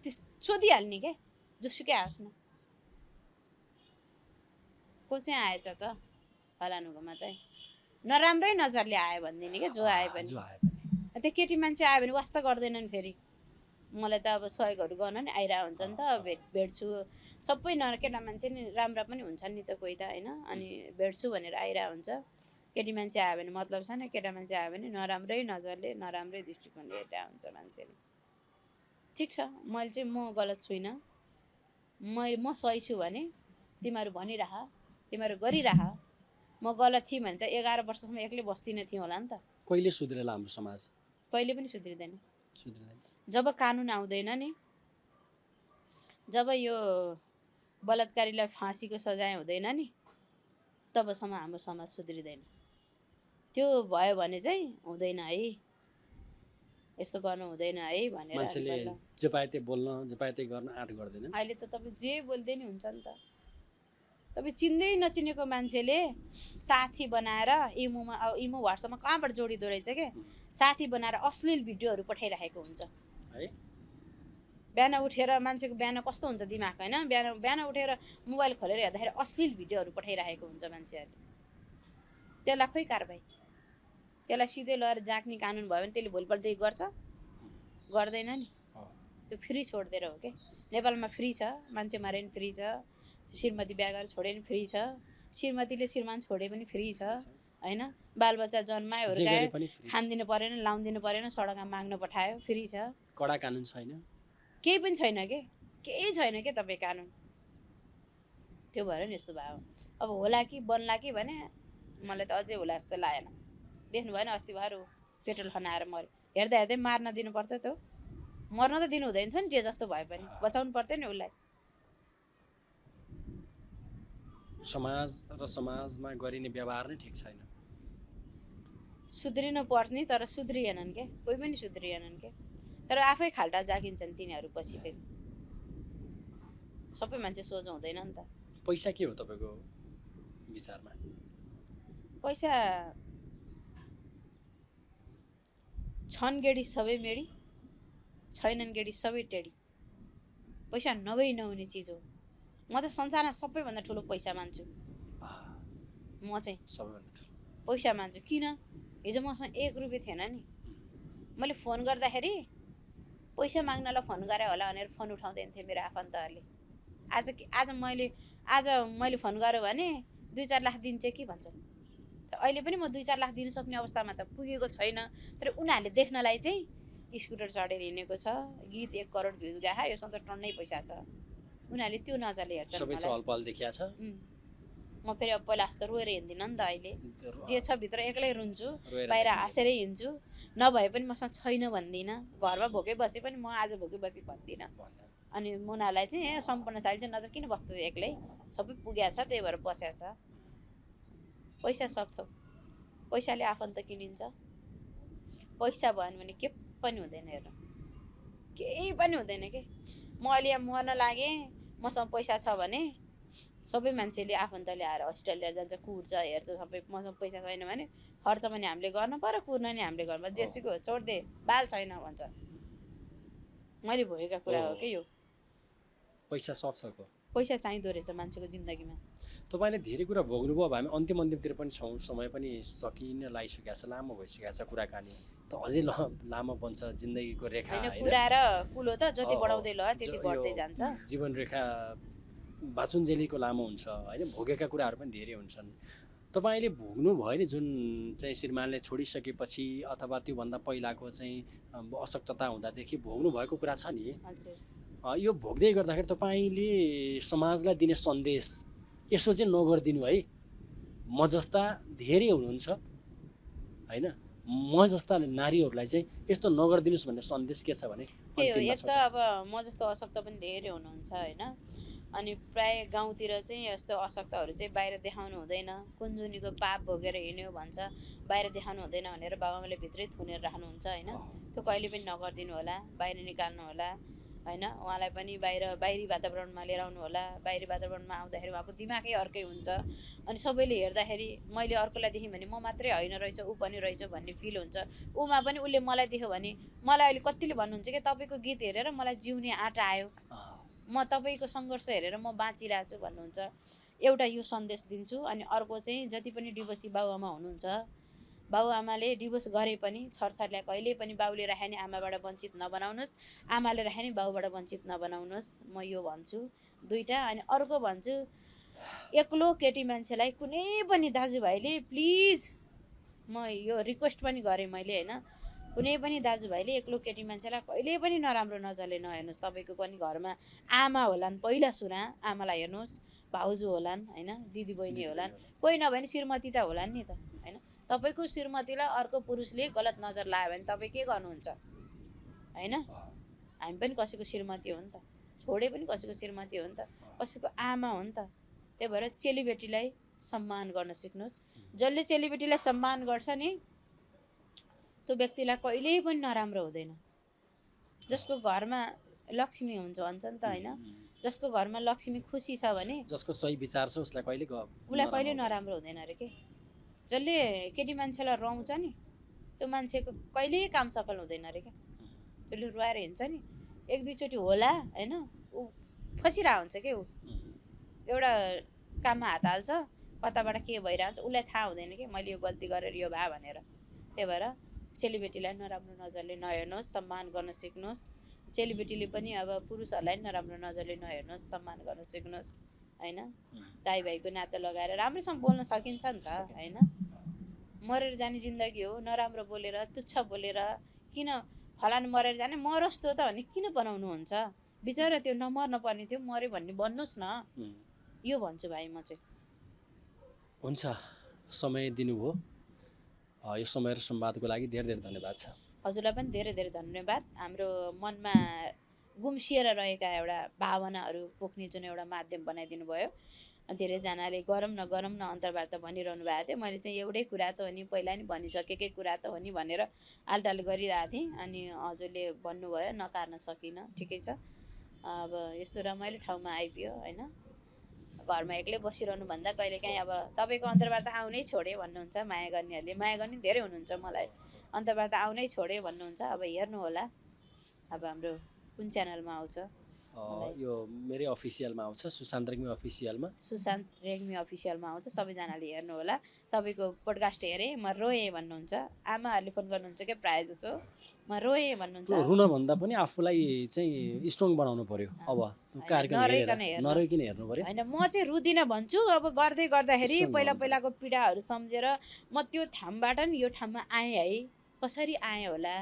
त्यस सोधिहाल्ने क्या, जोसुकै आओस् न। को चाहिँ आएछ त फलानुकोमा चाहिँ, नराम्रै नजरले आयो भनिदिने क्या, जो आए पनि। त्यो केटी मान्छे आयो भने वास्ता गर्दैनन् फेरि। मलाई त अब सहयोगहरू गर्न नि आइरहेको हुन्छ नि त, भेट्छु सबै केटा मान्छे नि राम्रा पनि हुन्छन् नि त कोही त होइन। अनि भेट्छु भनेर आइरहेको हुन्छ। केटी मान्छे आयो भने मतलब छैन, केटा मान्छे आयो भने नराम्रै नजरले नराम्रै दृष्टिकोणले हेरिरहेको हुन्छ मान्छेले। ठिक छ, मैले चाहिँ म गलत छुइनँ, म सही छु भने तिमीहरू भनिराख, तिमीहरू गरिराख। म गलत थिएँ भने त 11 वर्षसम्म एक्लै बस्दिनँ थिएँ होला नि त। कहिले सुध्रेला हाम्रो समाज? कहिले पनि सुध्रिँदैन। सुध्रिँदैन। जब कानुन आउँदैन नि, जब यो बलात्कारीलाई फाँसीको सजाय हुँदैन नि, तबसम्म हाम्रो समाज सुध्रिँदैन। त्यो भयो भने चाहिँ हुँदैन है, यस्तो गर्नु हुँदैन है भनेर मान्छेले जे पाए त्यही बोल्न, जे पाए त्यही गर्न आँट गर्दैन। अहिले त तपाईँ जे बोल्दै नि हुन्छ नि त। तपाईँ चिन्दै नचिनेको मान्छेले साथी बनाएर इमो व्हाट्सएपमा कहाँबाट जोडिँदो रहेछ के, साथी बनाएर अश्लील भिडियोहरू पठाइराखेको हुन्छ है। बिहान उठेर मान्छेको बिहान कस्तो हुन्छ दिमाग होइन, बिहान उठेर मोबाइल खोलेर हेर्दाखेरि अश्लील भिडियोहरू पठाइराखेको हुन्छ मान्छेहरूले। त्यसलाई खोइ कारबाही, त्यसलाई सिधै लगेर जाग्ने कानुन भयो भने त्यसले भोलिपल्टदेखि गर्छ? गर्दैन नि। त्यो फ्री छोडिदिएर हो क्या। नेपालमा फ्री छ, मान्छे मारे पनि फ्री छ, श्रीमती बिहा गरेर छोडे पनि फ्री छ, श्रीमतीले श्रीमान छोडे पनि फ्री छ होइन। बालबच्चा जन्मायो, हुर्कायो, खानिदिनु परेन, लाउदिनु परेन, सडकमा माग्न पठायो, फ्री छ। कडा कानुन छैन, केही पनि छैन के, केही छैन के तपाईँ कानुन। त्यो भएर नि यस्तो भयो। अब होला कि बन्ला कि भने मलाई त अझै होला जस्तो लागेन। देख्नु भएन अस्ति भएर पेट्रोल खनाएर मऱ्यो, हेर्दा हेर्दै मार्न दिनु पर्थ्यो त। मर्न त दिनु हुँदैन थियो नि, जे जस्तो भए पनि बचाउनु पर्थ्यो नि उसलाई। समाज र समाजमा गरिने व्यवहार नै ठिक छैन। सुध्रिनु पर्ने तर सुध्रिएनन् के, कोही पनि सुध्रिएनन् के। तर आफै खाल्टा जागिन्छन् तिनीहरू पछि फेरि। सबै मान्छे सोझो हुँदैन नि त। पैसा के हो तपाईँको विचारमा? पैसा छन् गेडी सबै मेडी, छैनन् गेडी सबै टेडी। पैसा नभई नहुने चिज हो। म त संसारमा सबैभन्दा ठुलो पैसा मान्छु। म चाहिँ सबैभन्दा ठुलो पैसा मान्छु। किन? हिजो मसँग 1 रुपियाँ थिएन नि, मैले फोन गर्दाखेरि पैसा माग्नलाई फोन गरे होला भनेर फोन उठाउँदैन थिएँ मेरो आफन्तहरूले। आज मैले फोन गरेँ भने 2-4 लाख दिन्छ कि भन्छन्। अहिले पनि म 2-4 लाख दिन सक्ने अवस्थामा त पुगेको छैन। तर उनीहरूले देख्नलाई चाहिँ स्कुटर चढेर हिँडेको छ, गीत 1 करोड भ्युज गएको, योसँग त टन्नै पैसा छ। उनीहरूले त्यो नजरले हेर्छन्। सबै चहलपहल देखिया छ। म फेरि अब पहिला जस्तो रोएर हिँड्दिनँ नि त। अहिले जे छ भित्र एक्लै रुन्छु, बाहिर हाँसेरै हिँड्छु। नभए पनि मसँग छैन भन्दिनँ। घरमा भोकै बसे पनि म आज भोकै बसी भन्दिनँ। अनि मुनालाई चाहिँ सम्पूर्ण साइल चाहिँ नजर किन बस्दै एक्लै, सबै पुगेको छ त्यही भएर बसेको छ। पैसा सब थोक, पैसाले आफन्त किनिन्छ। पैसा भएन भने के पनि हुँदैन। हेर्नु केही पनि हुँदैन के। म अहिले यहाँ मर्न लागेँ, मसँग पैसा छ भने सबै मान्छेले आफन्तले आएर अस्ट्रेलिया जान्छ, कुर्छ, हेर्छ सबै। मसँग पैसा छैन भने खर्च पनि हामीले गर्नु पर्यो, कुर्न नि हामीले गर्नु पर्यो। जेसुकै हो छोडिदे, बाल छैन भन्छ। मैले भोगेका कुरा हो के यो। पैसा सब थोक हो। पैसा चाहिँदो रहेछ मान्छेको जिन्दगीमा। तपाईँले धेरै कुरा भोग्नुभयो भने अन्तिमतिर पनि छौँ, समय पनि सकिन लागिसकेको छ, लामो भइसकेको छ कुराकानी त अझै लामो बन्छ जिन्दगीको रेखा होइन। कुरा र कुलो त जति बढाउँदै ल त्यति बढ्दै जान्छ। जीवन रेखा बाँचुन्जेलीको लामो हुन्छ होइन। भोगेका कुराहरू पनि धेरै हुन्छन्। तपाईँले भोग्नु भयो नि, जुन चाहिँ श्रीमानले छोडिसकेपछि अथवा त्योभन्दा पहिलाको चाहिँ अशक्तता हुँदादेखि भोग्नु भएको कुरा छ नि। यो भोग्दै गर्दाखेरि तपाईँले समाजलाई दिने सन्देश यसो चाहिँ नगरिदिनु है। म जस्ता धेरै हुनुहुन्छ होइन, म जस्ता नारीहरूलाई चाहिँ यस्तो नगरिदिनुहोस् भन्ने सन्देश के छ भने? त्यही हो। एक त अब म जस्तो अशक्त पनि धेरै हुनुहुन्छ होइन। अनि प्राय गाउँतिर चाहिँ यस्तो अशक्तहरू चाहिँ बाहिर देखाउनु हुँदैन, कुन्जुनीको पाप भोगेर हिँड्यो भन्छ, बाहिर देखाउनु हुँदैन भनेर बाबाआमाले भित्रै थुनेर राख्नुहुन्छ होइन। त्यो कहिले पनि नगरिदिनु होला, बाहिर निकाल्नु होला होइन। उहाँलाई पनि बाहिरी वातावरणमा लिएर आउनु होला। बाहिरी वातावरणमा आउँदाखेरि उहाँको दिमागै अर्कै हुन्छ। अनि सबैले हेर्दाखेरि मैले अर्कोलाई देखेँ भने म मात्रै होइन रहेछ, ऊ पनि रहेछ भन्ने फिल हुन्छ। ऊमा पनि उसले मलाई देख्यो भने मलाई अहिले कतिले भन्नुहुन्छ कि तपाईँको गीत हेरेर मलाई जिउने आँट आयो, म तपाईँको सङ्घर्ष हेरेर म बाँचिरहेको छु भन्नुहुन्छ। एउटा यो सन्देश दिन्छु। अनि अर्को चाहिँ जति पनि डिभोर्सी बाबुआमा हुनुहुन्छ, बाबुआमाले डिभोर्स गरे पनि छरछारलाई कहिले पनि बाउले राखे नि आमाबाट वञ्चित नबनाउनुहोस्, आमाले राखे नि बाउबाट वञ्चित नबनाउनुहोस्, म यो भन्छु दुईटा। अनि अर्को भन्छु, एक्लो केटी मान्छेलाई कुनै पनि दाजुभाइले प्लिज, म यो रिक्वेस्ट पनि गरेँ मैले होइन, कुनै पनि दाजुभाइले एक्लो केटी मान्छेलाई कहिले पनि नराम्रो नजरले नहेर्नुहोस्। तपाईँको पनि घरमा आमा होलान्, पहिला सुरु आमालाई हेर्नुहोस्, भाउजू होलान् होइन, दिदी बहिनी होलान्, कोही नभए नि श्रीमती त होलान् नि त होइन। तपाईँको श्रीमतीलाई अर्को पुरुषले गलत नजर लायो भने तपाईँ के गर्नुहुन्छ होइन। हामी पनि कसैको श्रीमती हो नि त, छोडे पनि कसैको श्रीमती हो नि त, कसैको आमा हो नि त। त्यही भएर चेलीबेटीलाई सम्मान गर्न सिक्नुहोस्। जसले चेलीबेटीलाई सम्मान गर्छ नि त्यो व्यक्तिलाई कहिल्यै पनि नराम्रो हुँदैन। जसको घरमा लक्ष्मी हुन्छ भन्छ नि त होइन, जसको घरमा लक्ष्मी खुसी छ भने जसको सही विचार छ उसलाई कहिले नराम्रो हुँदैन अरे के। जसले केटी मान्छेलाई रुवाउँछ नि त्यो मान्छेको कहिल्यै काम सफल हुँदैन अरे क्या। जसले रुवाएर हिँड्छ नि एक दुईचोटि होला होइन, ऊ फसिरहेको हुन्छ के, ऊ एउटा काममा हात हाल्छ, कताबाट के भइरहन्छ उसलाई थाहा हुँदैन कि मैले यो गल्ती गरेर यो भए भनेर। त्यही भएर चेलीबेटीलाई नराम्रो नजरले नहेर्नुहोस्, सम्मान गर्न सिक्नुहोस्। चेलीबेटीले पनि अब पुरुषहरूलाई नराम्रो नजरले नहेर्नुहोस्, सम्मान गर्न सिक्नुहोस् होइन। दाइ भाइको नाता लगाएर राम्रोसँग बोल्न सकिन्छ नि त होइन। मरेर जाने जिन्दगी हो, नराम्रो बोलेर तुच्छ बोलेर किन फलानु मरेर जाने मरोस् त भने किन बनाउनुहुन्छ। बिचरा त्यो नमर्न पर्ने थियो, मऱ्यो भन्ने भन्नुहोस् न, यो भन्छु भाइ म चाहिँ। हुन्छ, समय दिनुभयो, यो समय र संवादको लागि धेरै धेरै धन्यवाद छ। हजुरलाई पनि धेरै धेरै धन्यवाद। हाम्रो मनमा गुम्सिएर रहेका एउटा भावनाहरू पोख्ने जुन एउटा माध्यम बनाइदिनु भयो। धेरैजनाले गरौँ न अन्तर्वार्ता भनिरहनु भएको थियो। मैले चाहिँ एउटै कुरा त हो नि, पहिला नि भनिसकेकै कुरा त हो नि भनेर आलटाल गरिरहेको थिएँ। अनि हजुरले भन्नुभयो, नकार्न सकिनँ, ठिकै छ। अब यस्तो रमाइलो ठाउँमा आइपुग्यो होइन। घरमा एक्लै बसिरहनु भन्दा कहिलेकाहीँ अब तपाईँको अन्तर्वार्ता आउनै छोडेँ भन्नुहुन्छ माया गर्नेहरूले। माया गर्ने धेरै हुनुहुन्छ मलाई, अन्तर्वार्ता आउनै छोडेँ भन्नुहुन्छ। अब हेर्नु होला अब हाम्रो कुन च्यानलमा आउँछ। यो मेरै अफिसियलमा आउँछ, सुशान्त रेग्मी अफिसियलमा, सुशान्त रेग्मी अफिसियलमा आउँछ। सबैजनाले हेर्नु होला। तपाईँको पोडकास्ट हेरेँ म रोएँ भन्नुहुन्छ, आमाहरूले फोन गर्नुहुन्छ क्या प्रायः जसो, म रोएँ भन्नुहुन्छ। रुन भन्दा पनि आफूलाई चाहिँ स्ट्रङ बनाउनु पर्यो। अब कार्यक्रम नरोइकन हेर्नु पर्यो होइन। म चाहिँ रुदिनँ भन्छु। अब गर्दै गर्दाखेरि पहिलाको पीडाहरू सम्झेर म त्यो ठाउँबाट नि यो ठाउँमा आएँ है, कसरी आएँ होला,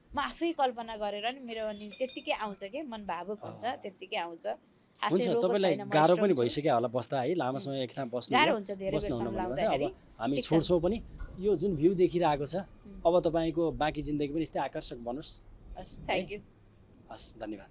म आफै कल्पना गरेर नि मेरो अनि त्यत्तिकै आउँछ कि मन भावुक हुन्छ, त्यत्तिकै आउँछ। हुन्छ, तपाईँलाई गाह्रो पनि भइसक्यो होला बस्दा है, लामो समय एक ठाउँ बस्नु गाह्रो हुन्छ धेरै बेरसम्म लाउँदाखेरि। अब हामी छोड्छौँ पनि। यो जुन भ्यू देखिरहेको छ, अब तपाईँको बाँकी जिन्दगी पनि यस्तै आकर्षक बनोस्। हस्, थ्याङ्क यू। हस्, धन्यवाद।